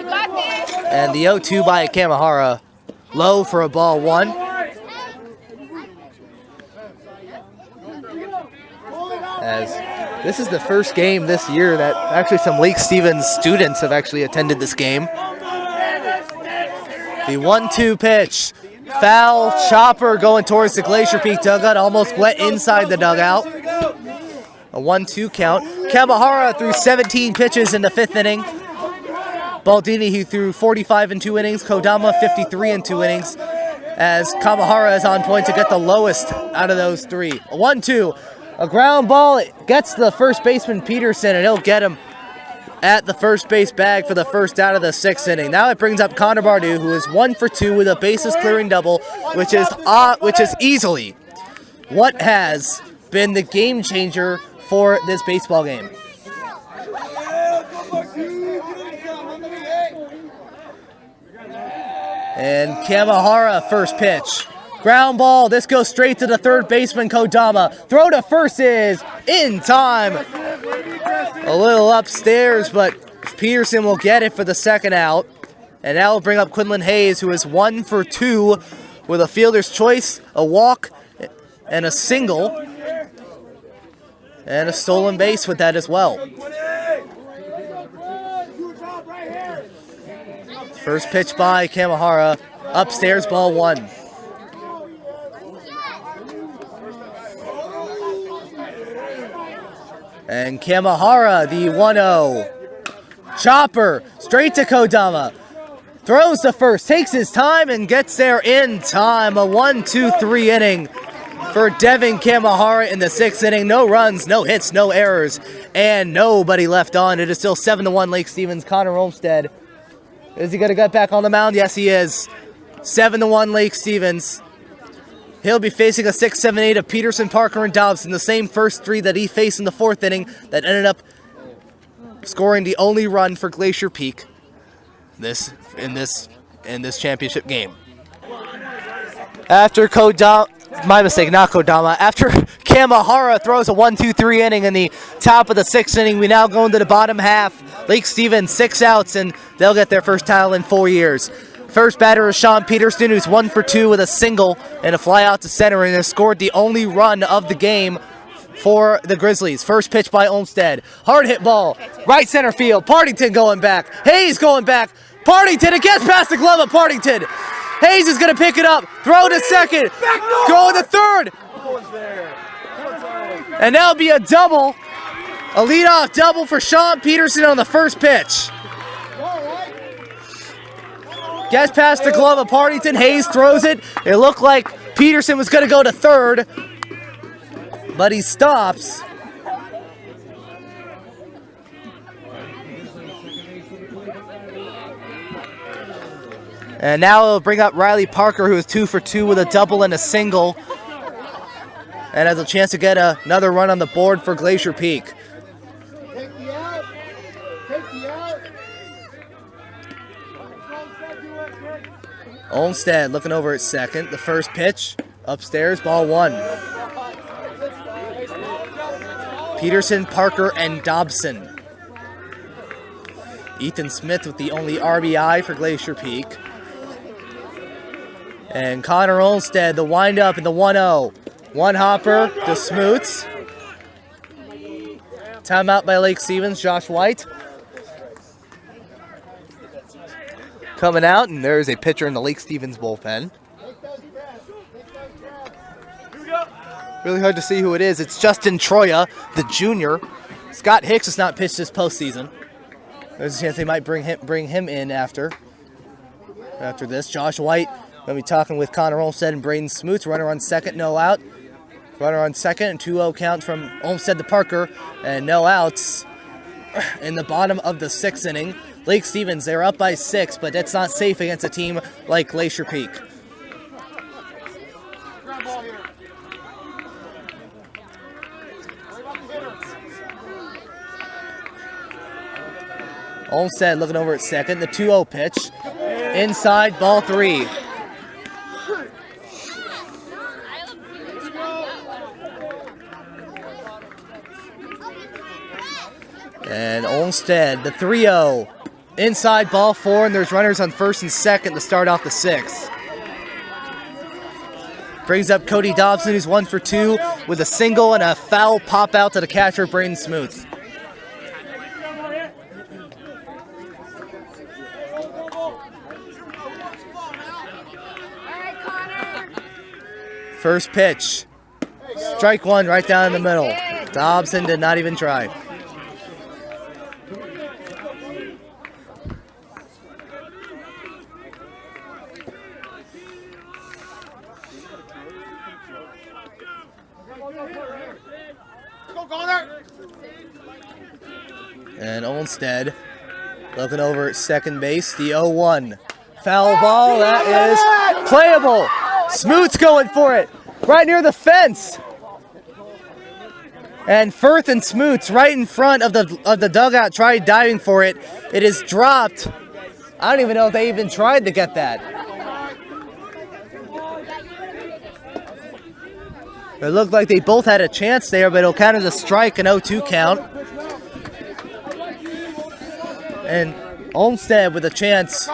got this. And the 0-2 by Kamahara. Low for a ball 1. As this is the first game this year that actually some Lake Stevens students have actually attended this game. The 1-2 pitch. Foul, chopper going towards the Glacier Peak dugout, almost went inside the dugout. A 1-2 count. Kamahara threw 17 pitches in the 5th inning. Baldini, he threw 45 in 2 innings. Kodama, 53 in 2 innings. As Kamahara is on point to get the lowest out of those 3. A 1-2, a ground ball. It gets the first baseman Peterson, and he'll get him at the first base bag for the first out of the 6th inning. Now it brings up Connor Bardou, who is 1 for 2 with a bases clearing double, which is easily what has been the game changer for this baseball game. And Kamahara, first pitch. Ground ball. This goes straight to the third baseman, Kodama. Throw to first is in time. A little upstairs, but Peterson will get it for the second out. And now we'll bring up Quinlan Hayes, who is 1 for 2 with a fielder's choice, a walk, and a single. And a stolen base with that as well. First pitch by Kamahara. Upstairs, ball 1. And Kamahara, the 1-0. Chopper, straight to Kodama. Throws to first, takes his time, and gets there in time. A 1-2-3 inning for Devin Kamahara in the 6th inning. No runs, no hits, no errors, and nobody left on. It is still 7-1 Lake Stevens. Connor Olmsted, is he going to get back on the mound? Yes, he is. 7-1 Lake Stevens. He'll be facing a 6-7-8 of Peterson, Parker, and Dobson, the same first three that he faced in the 4th inning that ended up scoring the only run for Glacier Peak in this championship game. After After Kamahara throws a 1-2-3 inning in the top of the 6th inning, we now go into the bottom half. Lake Stevens 6 outs, and they'll get their first title in 4 years. First batter is Sean Peterson, who's 1 for 2 with a single and a fly out to center, and has scored the only run of the game for the Grizzlies. First pitch by Olmsted. Hard hit ball. Right center field. Partington going back. Hayes going back. Partington, it gets past the glove of Partington. Hayes is going to pick it up. Throw to second. Go to third. And that'll be a double. A leadoff double for Sean Peterson on the first pitch. Gets past the glove of Partington. Hayes throws it. It looked like Peterson was going to go to third, but he stops. And now it'll bring up Riley Parker, who is 2 for 2 with a double and a single, and has a chance to get another run on the board for Glacier Peak. Take the out. Take the out. Olmsted looking over at second. The first pitch, upstairs, ball 1. Peterson, Parker, and Dobson. Ethan Smith with the only RBI for Glacier Peak. And Connor Olmsted, the windup in the 1-0. One hopper to Smoots. Timeout by Lake Stevens, Josh White. Coming out, and there's a pitcher in the Lake Stevens bullpen. Really hard to see who it is. It's Justin Troya, the junior. Scott Hicks has not pitched this postseason. There's a chance they might bring him in after this. Josh White going to be talking with Connor Olmsted and Braden Smoots. Runner on second, no out. Runner on second, and 2-0 count from Olmsted to Parker, and no outs in the bottom of the 6th inning. Lake Stevens, they're up by 6, but that's not safe against a team like Glacier Peak. Olmsted looking over at second. The 2-0 pitch. Inside, ball 3. And Olmsted, the 3-0. Inside, ball 4, and there's runners on first and second to start off the 6th. Brings up Cody Dobson, who's 1 for 2 with a single and a foul pop out to the catcher, Braden Smoots. First pitch. Strike 1 right down in the middle. Dobson did not even try. And Olmsted looking over at second base. The 0-1. Foul ball. That is playable. Smoots going for it. Right near the fence. And Firth and Smoots right in front of the dugout tried diving for it. It is dropped. I don't even know if they even tried to get that. It looked like they both had a chance there, but it'll count as a strike, an 0-2 count. And Olmsted with a chance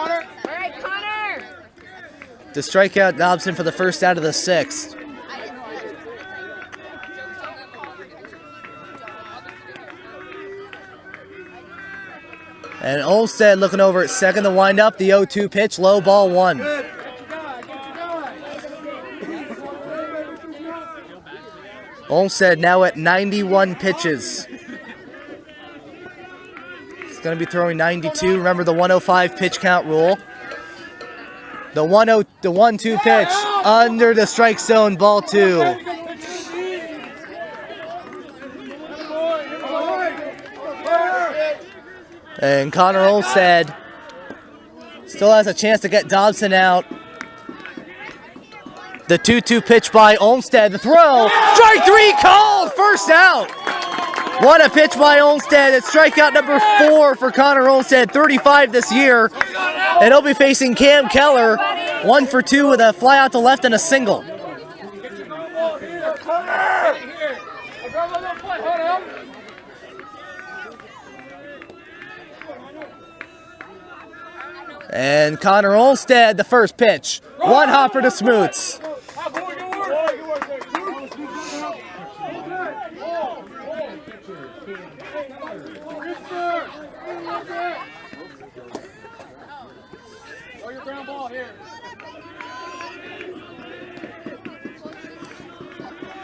to strike out Dobson for the first out of the 6th. And Olmsted looking over at second to wind up. The 0-2 pitch, low ball 1. Olmsted now at 91 pitches. He's going to be throwing 92. Remember the 105 pitch count rule. The 1-2 pitch under the strike zone, ball 2. And Connor Olmstead still has a chance to get Dobson out. The 2-2 pitch by Olmstead. The throw. Strike 3 called. First out. What a pitch by Olmstead. It's strikeout number 4 for Connor Olmstead, 35 this year. And he'll be facing Cam Keller, 1 for 2 with a fly out to left and a single. And Connor Olmstead, the first pitch. One hopper to Smoots.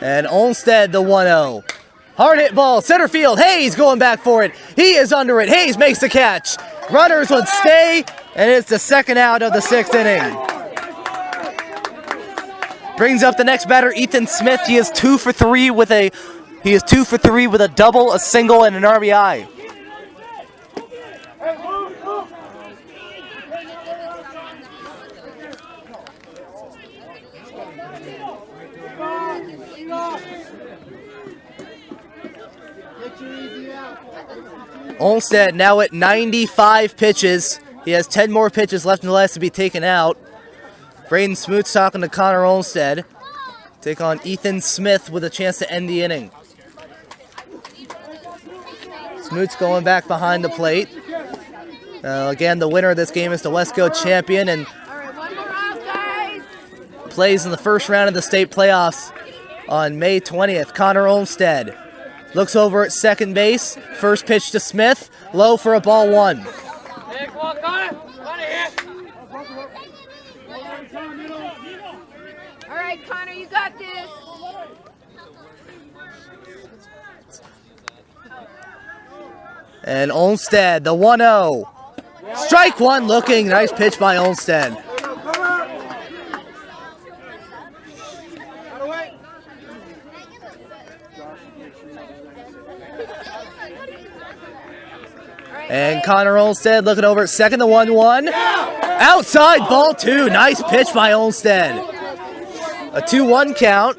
And Olmstead, the 1-0. Hard hit ball, center field. Hayes going back for it. He is under it. Hayes makes the catch. Runners would stay, and it's the second out of the 6th inning. Brings up the next batter, Ethan Smith. He is 2 for 3 with a double, a single, and an RBI. Olmstead now at 95 pitches. He has 10 more pitches left in the last to be taken out. Braden Smoots talking to Connor Olmstead. Take on Ethan Smith with a chance to end the inning. Smoots going back behind the plate. Again, the winner of this game is the Wesco champion and plays in the first round of the state playoffs on May 20th. Connor Olmstead looks over at second base. First pitch to Smith. Low for a ball 1. Hey, come on, Connor. All right, Connor, you got this. And Olmstead, the 1-0. Strike 1 looking. Nice pitch by Olmstead. And Connor Olmstead looking over at second, the 1-1. Outside, ball 2. Nice pitch by Olmstead. A 2-1 count.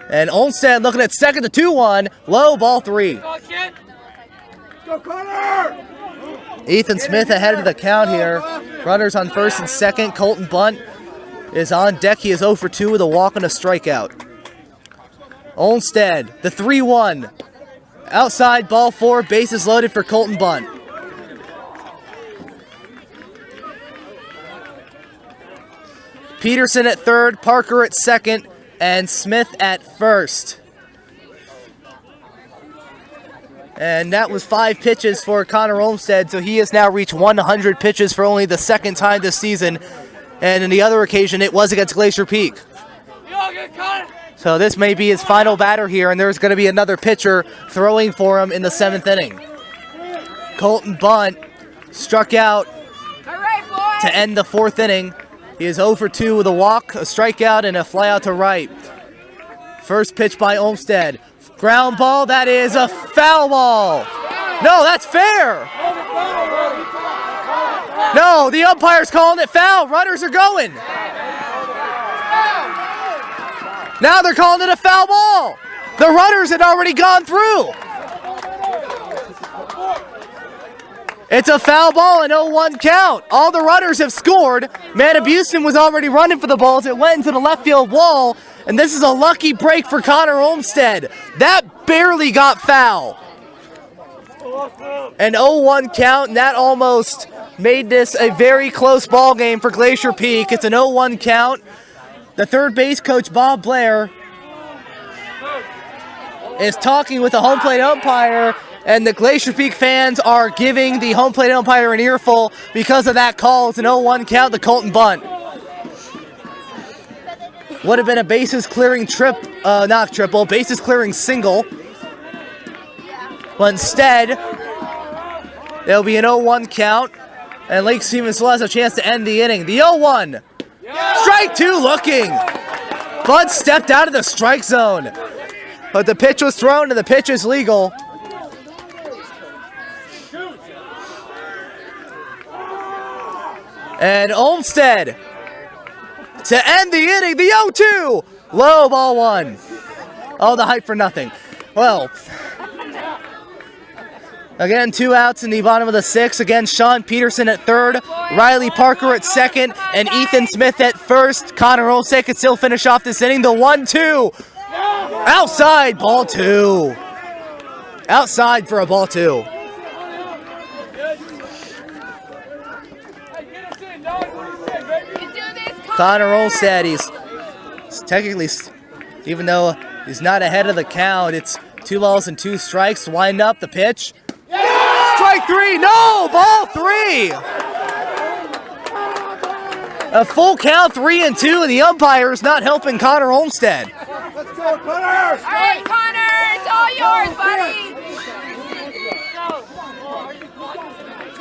And Olmstead looking at second, the 2-1. Low, ball 3. Go, Connor! Ethan Smith ahead of the count here. Runners on first and second. Colton Bunt is on deck. He is 0 for 2 with a walk and a strikeout. Olmstead, the 3-1. Outside, ball 4. Bases loaded for Colton Bunt. Peterson at third, Parker at second, and Smith at first. And that was 5 pitches for Connor Olmstead, so he has now reached 100 pitches for only the second time this season. And in the other occasion, it was against Glacier Peak. So this may be his final batter here, and there's going to be another pitcher throwing for him in the 7th inning. Colton Bunt struck out to end the 4th inning. He is 0 for 2 with a walk, a strikeout, and a flyout to right. First pitch by Olmstead. Ground ball, that is a foul ball. No, that's fair. No, the umpire's calling it foul. Runners are going. Now they're calling it a foul ball. The runners had already gone through. It's a foul ball, an 0-1 count. All the runners have scored. Manabusen was already running for the balls. It went into the left field wall, and this is a lucky break for Connor Olmstead. That barely got foul. An 0-1 count, and that almost made this a very close ball game for Glacier Peak. It's an 0-1 count. The third base coach, Bob Blair, is talking with the home plate umpire, and the Glacier Peak fans are giving the home plate umpire an earful because of that call. It's an 0-1 count to Colton Bunt. Would have been a bases clearing bases clearing single. But instead, there'll be an 0-1 count, and Lake Stevens still has a chance to end the inning. The 0-1. Strike two looking. Bud stepped out of the strike zone. But the pitch was thrown and the pitch is legal. And Olmsted to end the inning, the 0-2. Low, ball one. All the hype for nothing. Well, again, 2 outs in the bottom of the 6th. Again, Sean Peterson at third, Riley Parker at second, and Ethan Smith at first. Connor Olmsted could still finish off this inning. The 1-2. Outside, ball 2. Outside for a ball 2. Connor Olmsted, he's technically, even though he's not ahead of the count, it's 2 balls and 2 strikes. Wind up the pitch. Strike 3, no, ball 3. A full count, 3-2, and the umpire is not helping Connor Olmsted. Let's go, Connor! All right, Connor, it's all yours, buddy.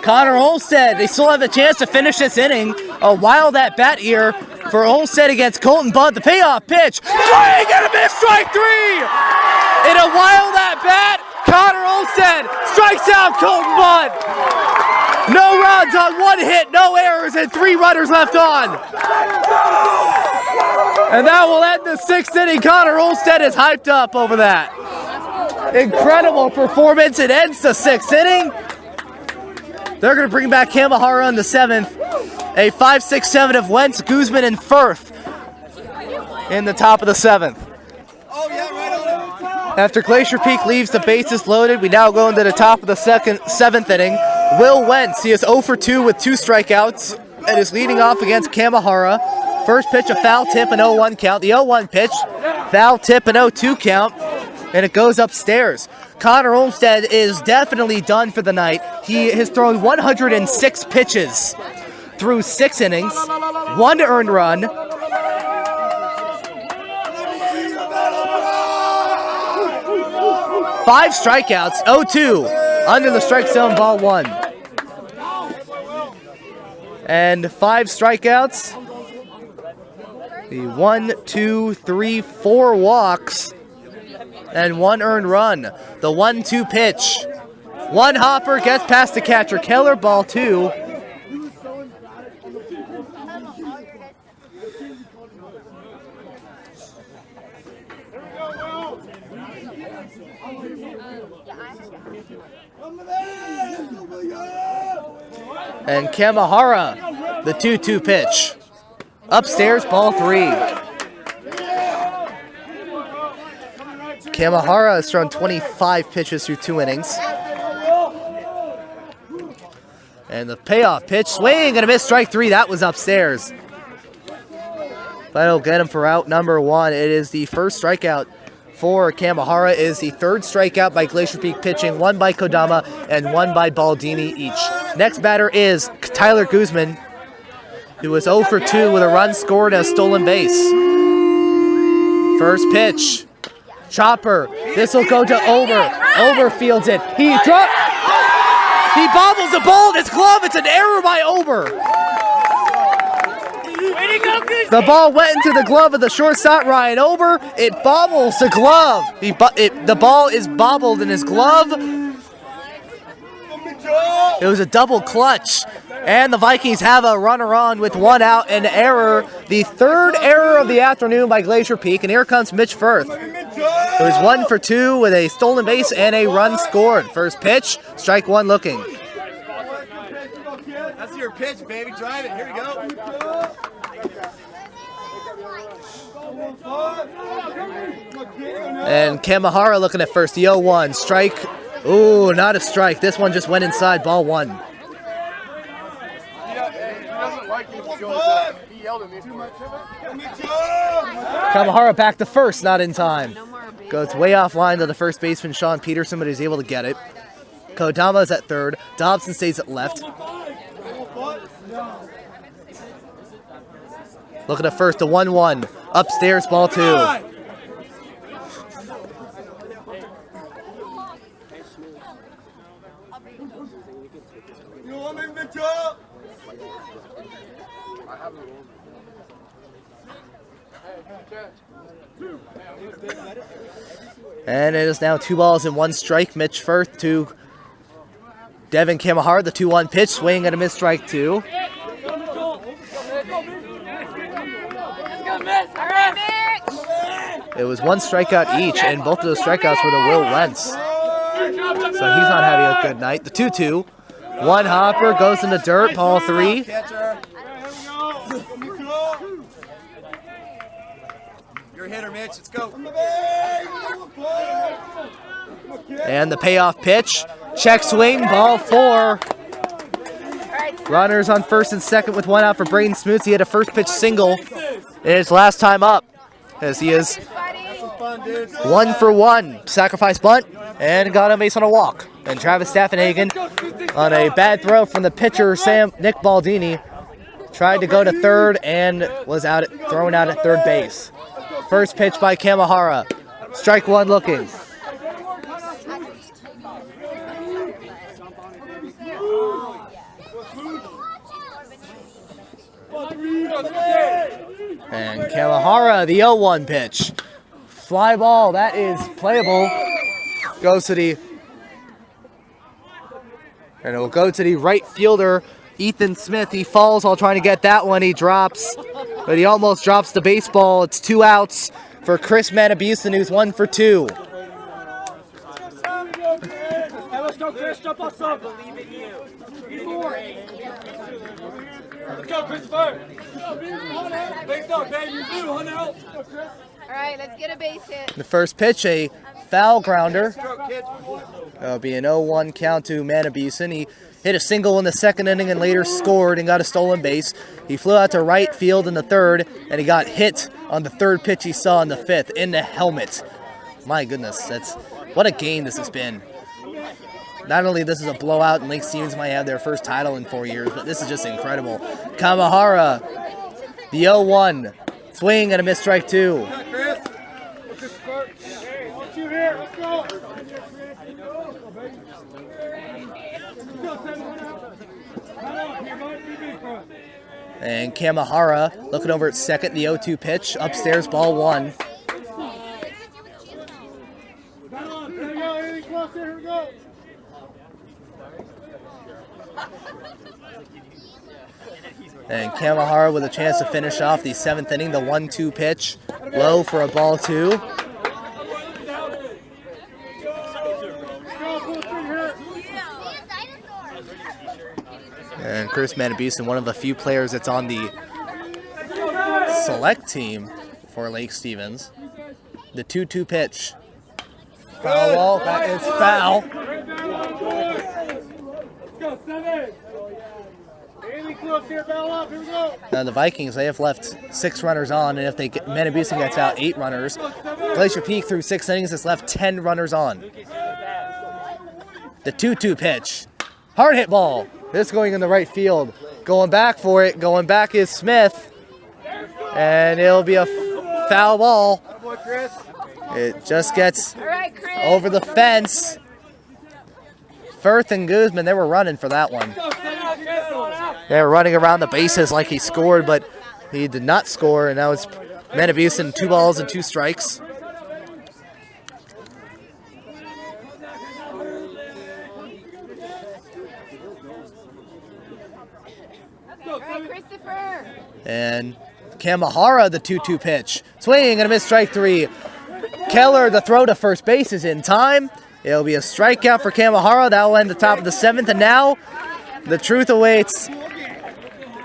Connor Olmsted, they still have the chance to finish this inning. A wild at bat here for Olmsted against Colton Budd. The payoff pitch. Swing and a miss, strike 3! In a wild at bat, Connor Olmsted strikes out Colton Budd. No runs on 1 hit, no errors, and 3 runners left on. And that will end the 6th inning. Connor Olmsted is hyped up over that. Incredible performance. It ends the 6th inning. They're going to bring back Kamahara in the 7th. A 5-6-7 of Wentz, Guzman, and Firth in the top of the 7th. Oh, yeah, right on it. After Glacier Peak leaves the bases loaded, we now go into the top of the 7th inning. Will Wentz, he is 0 for 2 with 2 strikeouts and is leading off against Kamahara. First pitch, a foul tip, an 0-1 count. The 0-1 pitch, foul tip, an 0-2 count, and it goes upstairs. Connor Olmsted is definitely done for the night. He has thrown 106 pitches through 6 innings, 1 earned run, 5 strikeouts, 0-2, under the strike zone, ball 1. And 5 strikeouts, the 1, 2, 3, 4 walks, and 1 earned run. The 1-2 pitch. 1 hopper gets past the catcher. Keller, ball 2. And Kamahara, the 2-2 pitch. Upstairs, ball 3. Kamahara has thrown 25 pitches through 2 innings. And the payoff pitch, swing and a miss, strike 3. That was upstairs. That'll get him for out number 1. It is the first strikeout for Kamahara. It is the 3rd strikeout by Glacier Peak pitching, 1 by Kodama and 1 by Baldini each. Next batter is Tyler Guzman, who was 0 for 2 with a run scored and a stolen base. First pitch. Chopper. This will go to Over. Over fields it. He bobbles the ball in his glove. It's an error by Over. The ball went into the glove of the shortstop, Ryan Over. It bobbles the glove. The ball is bobbled in his glove. It was a double clutch. And the Vikings have a runner on with 1 out and error. The 3rd error of the afternoon by Glacier Peak. And here comes Mitch Firth. It was 1 for 2 with a stolen base and a run scored. First pitch, strike 1 looking. That's your pitch, baby. Drive it. Here we go. And Kamahara looking at first. The 0-1. Strike. Ooh, not a strike. This one just went inside, ball 1. Kamahara back to first, not in time. Goes way offline to the first baseman, Sean Peterson, but he's able to get it. Kodama is at 3rd. Dobson stays at left. Looking at first, the 1-1. Upstairs, ball 2. And it is now 2 balls and 1 strike. Mitch Firth to Devin Kamahara, the 2-1 pitch, swing and a miss, strike 2. It was 1 strikeout each, and both of those strikeouts were to Will Wentz. So he's not having a good night. The 2-2. 1 hopper goes in the dirt, ball 3. You're a hitter, Mitch. Let's go. And the payoff pitch. Check swing, ball 4. Runners on first and second with 1 out for Braden Smoots. He had a first pitch single in his last time up, as he is 1 for 1. Sacrifice bunt and got a base on a walk. And Travis Staffenhagen on a bad throw from the pitcher Nick Baldini tried to go to third and was thrown out at third base. First pitch by Kamahara. Strike 1 looking. And Kamahara, the 0-1 pitch. Fly ball, that is playable. Goes to the... And it will go to the right fielder, Ethan Smith. He falls while trying to get that one. He drops, but he almost drops the baseball. It's 2 outs for Chris Manabusen, who's 1 for 2. Let's go, Chris. Jump us up. Believe in you. Let's go, Christopher. Big dog, baby. You do, honey. All right, let's get a base hit. The first pitch, a foul grounder. That'll be an 0-1 count to Manabusen. He hit a single in the second inning and later scored and got a stolen base. He flew out to right field in the third, and he got hit on the third pitch he saw in the fifth in the helmet. My goodness, what a game this has been. Not only this is a blowout and Lake Stevens might have their first title in 4 years, but this is just incredible. Kamahara, the 0-1. Swing and a miss, strike 2. And Kamahara looking over at second, the 0-2 pitch. Upstairs, ball 1. And Kamahara with a chance to finish off the 7th inning, the 1-2 pitch. Low for a ball 2. And Chris Manabusen, one of the few players that's on the select team for Lake Stevens. The 2-2 pitch. Foul ball, that is foul. Now the Vikings, they have left 6 runners on, and if Manabusen gets out 8 runners. Glacier Peak through 6 innings has left 10 runners on. The 2-2 pitch. Hard hit ball. This going in the right field. Going back for it. Going back is Smith. And it'll be a foul ball. It just gets over the fence. Firth and Guzman, they were running for that one. They were running around the bases like he scored, but he did not score. And now it's Manabusen, 2 balls and 2 strikes. And Kamahara, the 2-2 pitch. Swing and a miss, strike 3. Keller, the throw to first base is in time. It'll be a strikeout for Kamahara. That will end the top of the 7th. And now the truth awaits.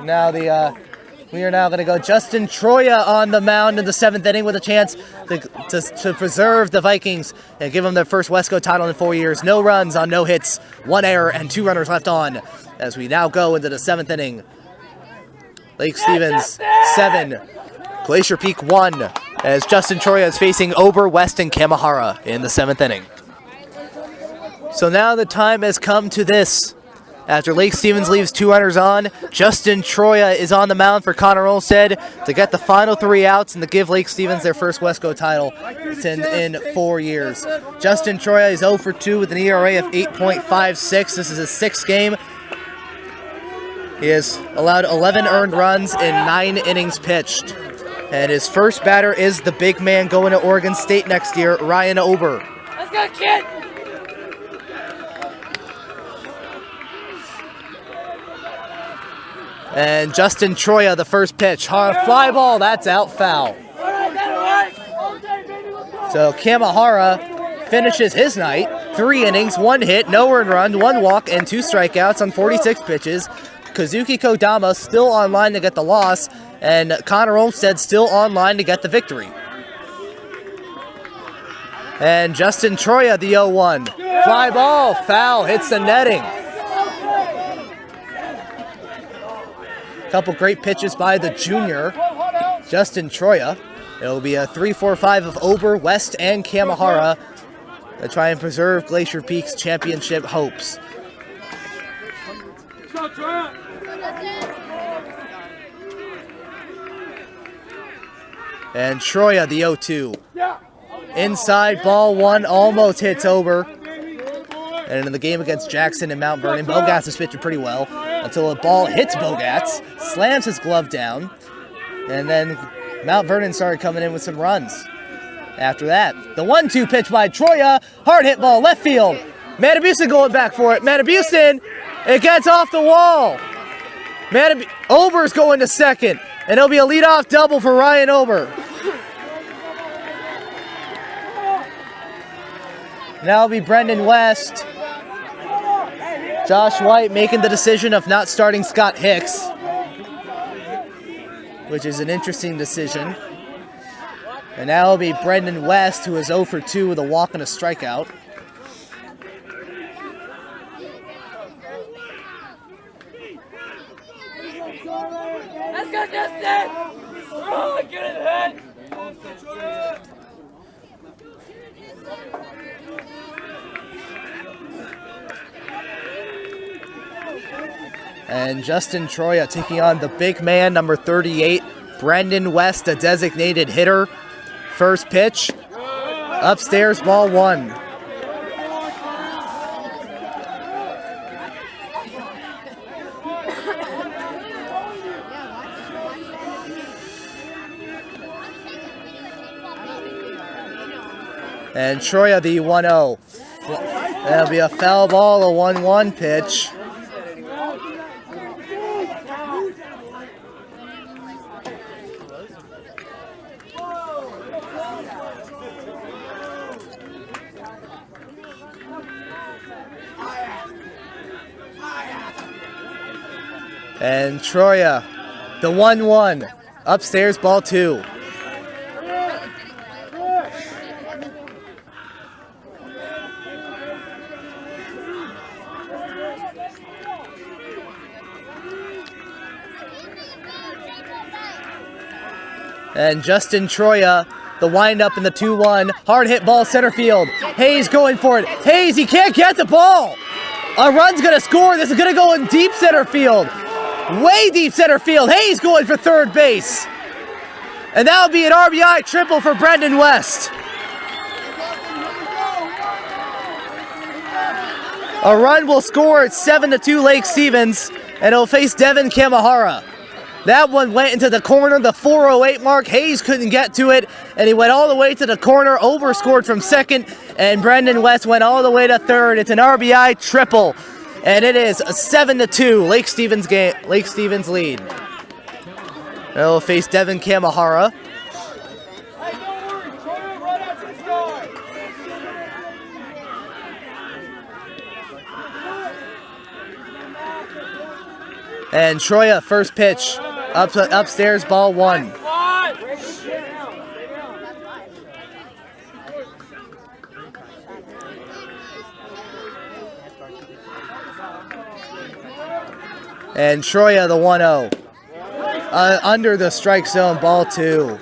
Now we are now going to go Justin Troya on the mound in the 7th inning with a chance to preserve the Vikings and give them their first Wesco title in 4 years. No runs on no hits, 1 error, and 2 runners left on as we now go into the 7th inning. Lake Stevens 7, Glacier Peak 1, as Justin Troya is facing Ober, West, and Kamahara in the 7th inning. So now the time has come to this. After Lake Stevens leaves 2 runners on, Justin Troya is on the mound for Connor Olstead to get the final 3 outs and to give Lake Stevens their first Wesco title in 4 years. Justin Troya is 0 for 2 with an ERA of 8.56. This is his 6th game. He has allowed 11 earned runs in 9 innings pitched. And his first batter is the big man going to Oregon State next year, Ryan Ober. Let's go, kid! And Justin Troya, the first pitch. Fly ball, that's out foul. So Kamahara finishes his night. 3 innings, 1 hit, no earned run, 1 walk, and 2 strikeouts on 46 pitches. Kazuki Kodama still online to get the loss, and Connor Olmstead still online to get the victory. And Justin Troya, the 0-1. Fly ball, foul, hits the netting. Couple great pitches by the junior, Justin Troya. It'll be a 3-4-5 of Ober, West, and Kamahara to try and preserve Glacier Peak's championship hopes. And Troya, the 0-2. Inside, ball 1, almost hits Ober. And in the game against Jackson and Mount Vernon, Bogats is pitching pretty well until a ball hits Bogats, slams his glove down, and then Mount Vernon started coming in with some runs. After that, the 1-2 pitch by Troya, hard hit ball, left field. Matabusin going back for it. Matabusin, it gets off the wall. Ober's going to second, and it'll be a leadoff double for Ryan Ober. Now it'll be Brendan West. Josh White making the decision of not starting Scott Hicks, which is an interesting decision. And now it'll be Brendan West, who is 0 for 2 with a walk and a strikeout. Let's go, Justin! Oh, get it, head! And Justin Troya taking on the big man, number 38, Brendan West, a designated hitter. First pitch, upstairs, ball 1. And Troya, the 1-0. That'll be a foul ball, a 1-1 pitch. And Troya, the 1-1. Upstairs, ball 2. And Justin Troya, the windup in the 2-1. Hard hit ball center field. Hayes going for it. Hayes, he can't get the ball. A run's going to score. This is going to go in deep center field. Way deep center field. Hayes going for third base. And that'll be an RBI triple for Brendan West. A run will score at 7-2 Lake Stevens, and it'll face Devin Kamahara. That one went into the corner, the 408 mark. Hayes couldn't get to it, and he went all the way to the corner. Over scored from second, and Brendan West went all the way to third. It's an RBI triple, and it is a 7-2 Lake Stevens lead. They'll face Devin Kamahara. And Troya, first pitch, upstairs, ball 1. And Troya, the 1-0. Under the strike zone, ball 2.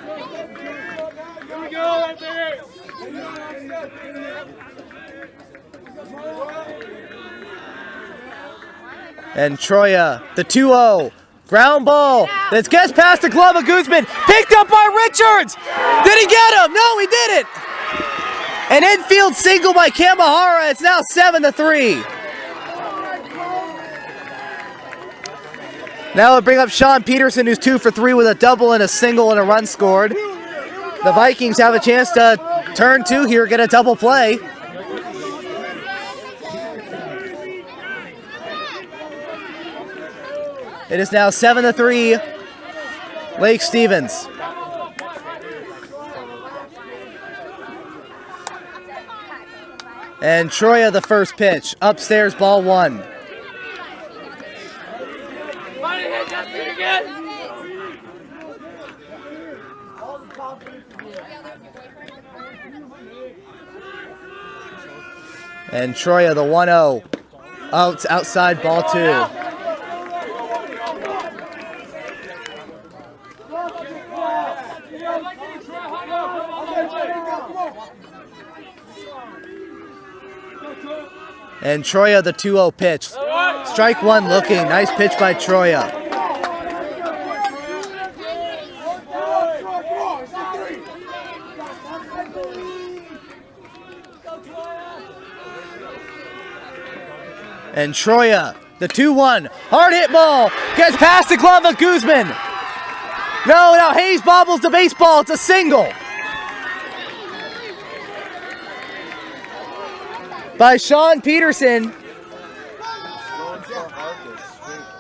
And Troya, the 2-0. Ground ball that gets past the glove of Guzman. Picked up by Richards. Did he get him? No, he didn't. An infield single by Kamahara. It's now 7-3. Now we'll bring up Sean Peterson, who's 2 for 3 with a double and a single and a run scored. The Vikings have a chance to turn 2 here, get a double play. It is now 7-3, Lake Stevens. And Troya the first pitch, upstairs, ball 1. And Troya the 1-0, outside, ball 2. And Troya the 2-0 pitch. Strike 1 looking. Nice pitch by Troya. And Troya the 2-1. Hard hit ball. Gets past the glove of Guzman. No, Hayes bobbles the baseball. It's a single. By Sean Peterson.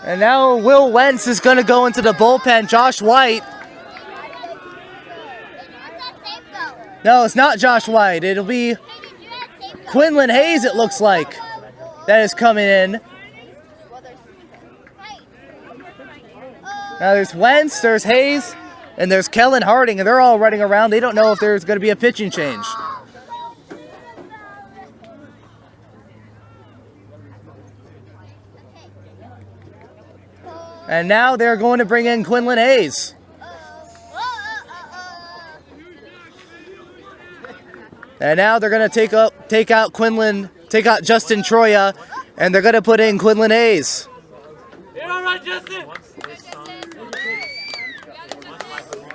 And now Will Wentz is going to go into the bullpen. Josh White. No, it's not Josh White. It'll be Quinlan Hayes, it looks like, that is coming in. Now there's Wentz, there's Hayes, and there's Kellen Harding, and they're all running around. They don't know if there's going to be a pitching change. And now they're going to bring in Quinlan Hayes. And now they're going to take out Justin Troya, and they're going to put in Quinlan Hayes. You're all right, Justin.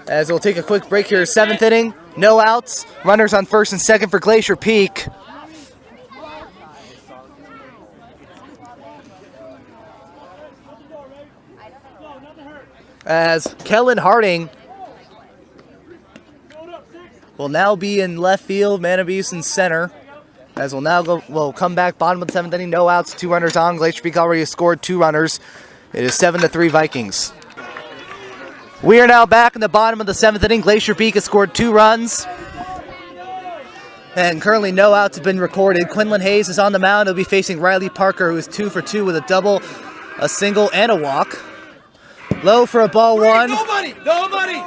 As we'll take a quick break here, 7th inning, no outs, runners on first and second for Glacier Peak. As Kellen Harding will now be in left field, Manabuse in center. As we'll come back, bottom of the 7th inning, no outs, 2 runners on. Glacier Peak already has scored 2 runners. It is 7-3 Vikings. We are now back in the bottom of the 7th inning. Glacier Peak has scored 2 runs. And currently no outs have been recorded. Quinlan Hayes is on the mound. He'll be facing Riley Parker, who is 2 for 2 with a double, a single, and a walk. Low for a ball 1. Nobody!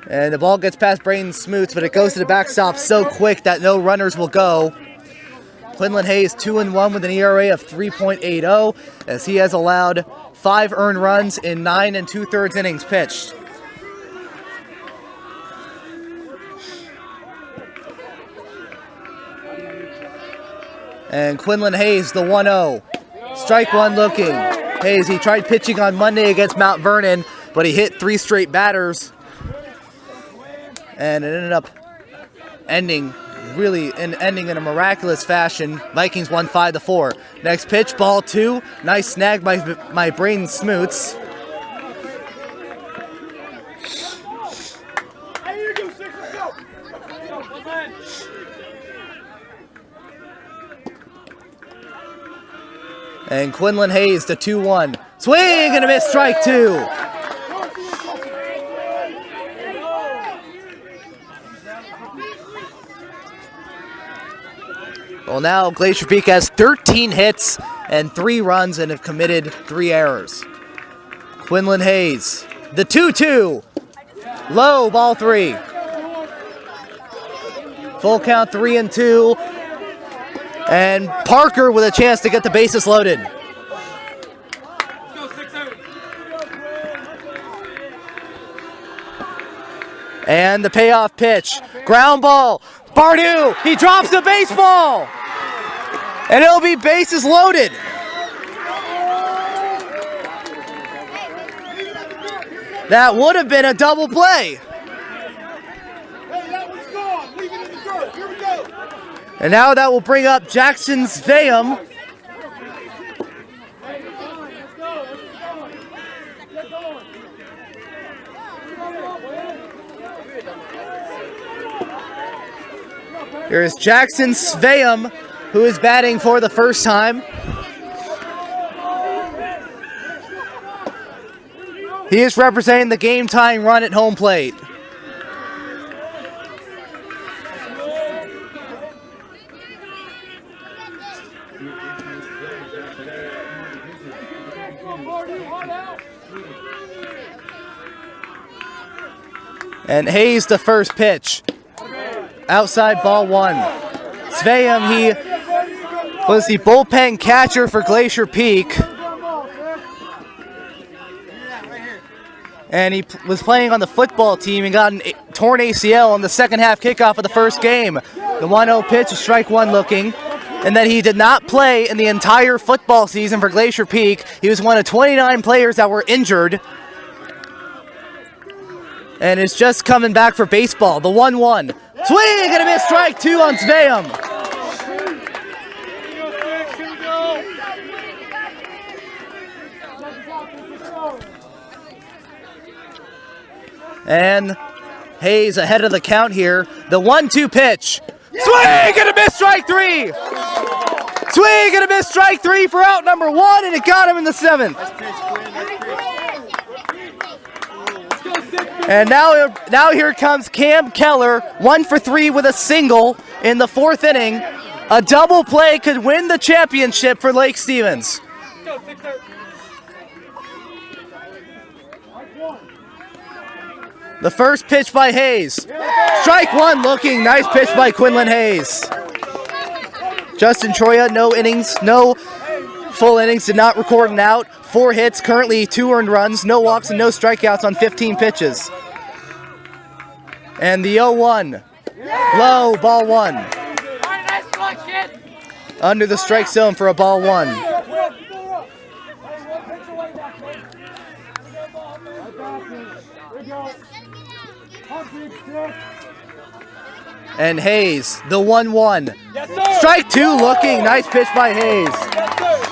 And the ball gets past Braden Smoots, but it goes to the backstop so quick that no runners will go. Quinlan Hayes 2-1 with an ERA of 3.80 as he has allowed 5 earned runs in 9 2/3 innings pitched. And Quinlan Hayes, the 1-0. Strike 1 looking. Hayes, he tried pitching on Monday against Mount Vernon, but he hit 3 straight batters. And it ended up ending in a miraculous fashion. Vikings won 5-4. Next pitch, ball 2. Nice snag by Braden Smoots. And Quinlan Hayes, the 2-1. Swing and a miss, strike 2. Well, now Glacier Peak has 13 hits and 3 runs and have committed 3 errors. Quinlan Hayes, the 2-2. Low, ball 3. Full count, 3-2. And Parker with a chance to get the bases loaded. And the payoff pitch. Ground ball. Bardu, he drops the baseball. And it'll be bases loaded. That would have been a double play. And now that will bring up Jackson Sveum. Here is Jackson Sveum, who is batting for the first time. He is representing the game-tying run at home plate. And Hayes the first pitch. Outside ball one. Sveum, he was the bullpen catcher for Glacier Peak. And he was playing on the football team and got a torn ACL on the second half kickoff of the first game. The 1-0 pitch, a strike one looking. And then he did not play in the entire football season for Glacier Peak. He was one of 29 players that were injured. And is just coming back for baseball. The 1-1. Swing and a miss, strike two on Sveum. And Hayes ahead of the count here. The 1-2 pitch. Swing and a miss, strike three. Swing and a miss, strike three for out number one, and it got him in the seventh. And now here comes Cam Keller, 1 for 3 with a single in the fourth inning. A double play could win the championship for Lake Stevens. The first pitch by Hayes. Strike one looking. Nice pitch by Quinlan Hayes. Justin Troya, no innings, no full innings, did not record an out. 4 hits, currently 2 earned runs, no walks and no strikeouts on 15 pitches. And the 0-1. Low, ball one. Under the strike zone for a ball one. And Hayes, the 1-1. Yes, strike two looking. Nice pitch by Hayes. Yes,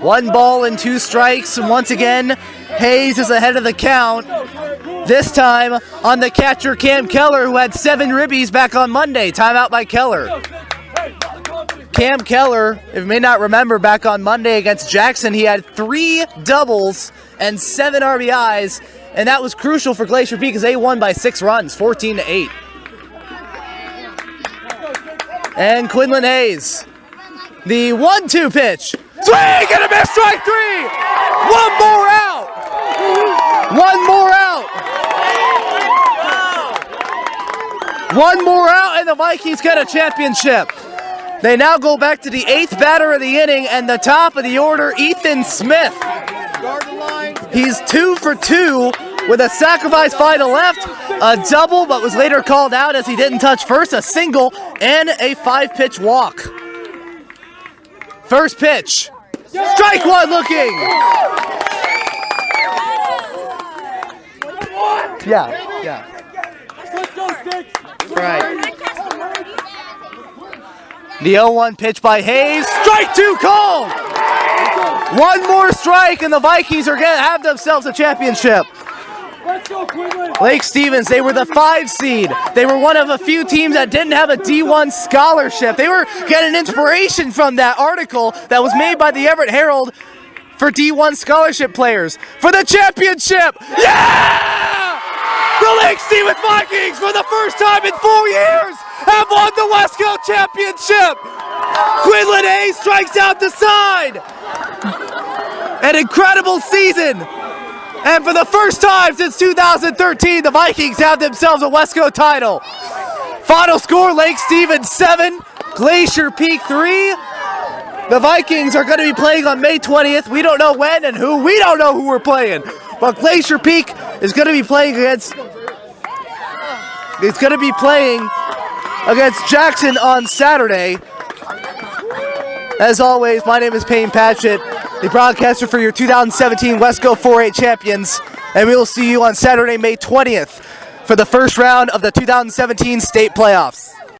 1 ball and 2 strikes. And once again, Hayes is ahead of the count. This time on the catcher Cam Keller, who had 7 ribbies back on Monday. Timeout by Keller. Cam Keller, if you may not remember, back on Monday against Jackson, he had 3 doubles and 7 RBIs. And that was crucial for Glacier Peak because they won by 6 runs, 14-8. And Quinlan Hayes, the 1-2 pitch. Swing and a miss, strike 3. 1 more out. 1 more out. 1 more out, and the Vikings get a championship. They now go back to the 8th batter of the inning and the top of the order, Ethan Smith. He's 2 for 2 with a sacrifice fly to left, a double but was later called out as he didn't touch first, a single, and a 5-pitch walk. First pitch. Strike one looking. Yeah. Right. The 0-1 pitch by Hayes. Strike two called. 1 more strike and the Vikings are going to have themselves a championship. Lake Stevens, they were the 5 seed. They were one of a few teams that didn't have a D1 scholarship. They were getting inspiration from that article that was made by the Everett Herald for D1 scholarship players. For the championship! Yeah! The Lake Stevens Vikings, for the first time in 4 years, have won the Wesco championship! Quinlan Hayes strikes out the side! An incredible season! And for the first time since 2013, the Vikings have themselves a Wesco title. Final score, Lake Stevens 7, Glacier Peak 3. The Vikings are going to be playing on May 20th. We don't know when and who. We don't know who we're playing. But Glacier Peak is going to be playing against Jackson on Saturday. As always, my name is Payne Patchett, the broadcaster for your 2017 Wesco 4A champions, and we will see you on Saturday, May 20th for the first round of the 2017 state playoffs.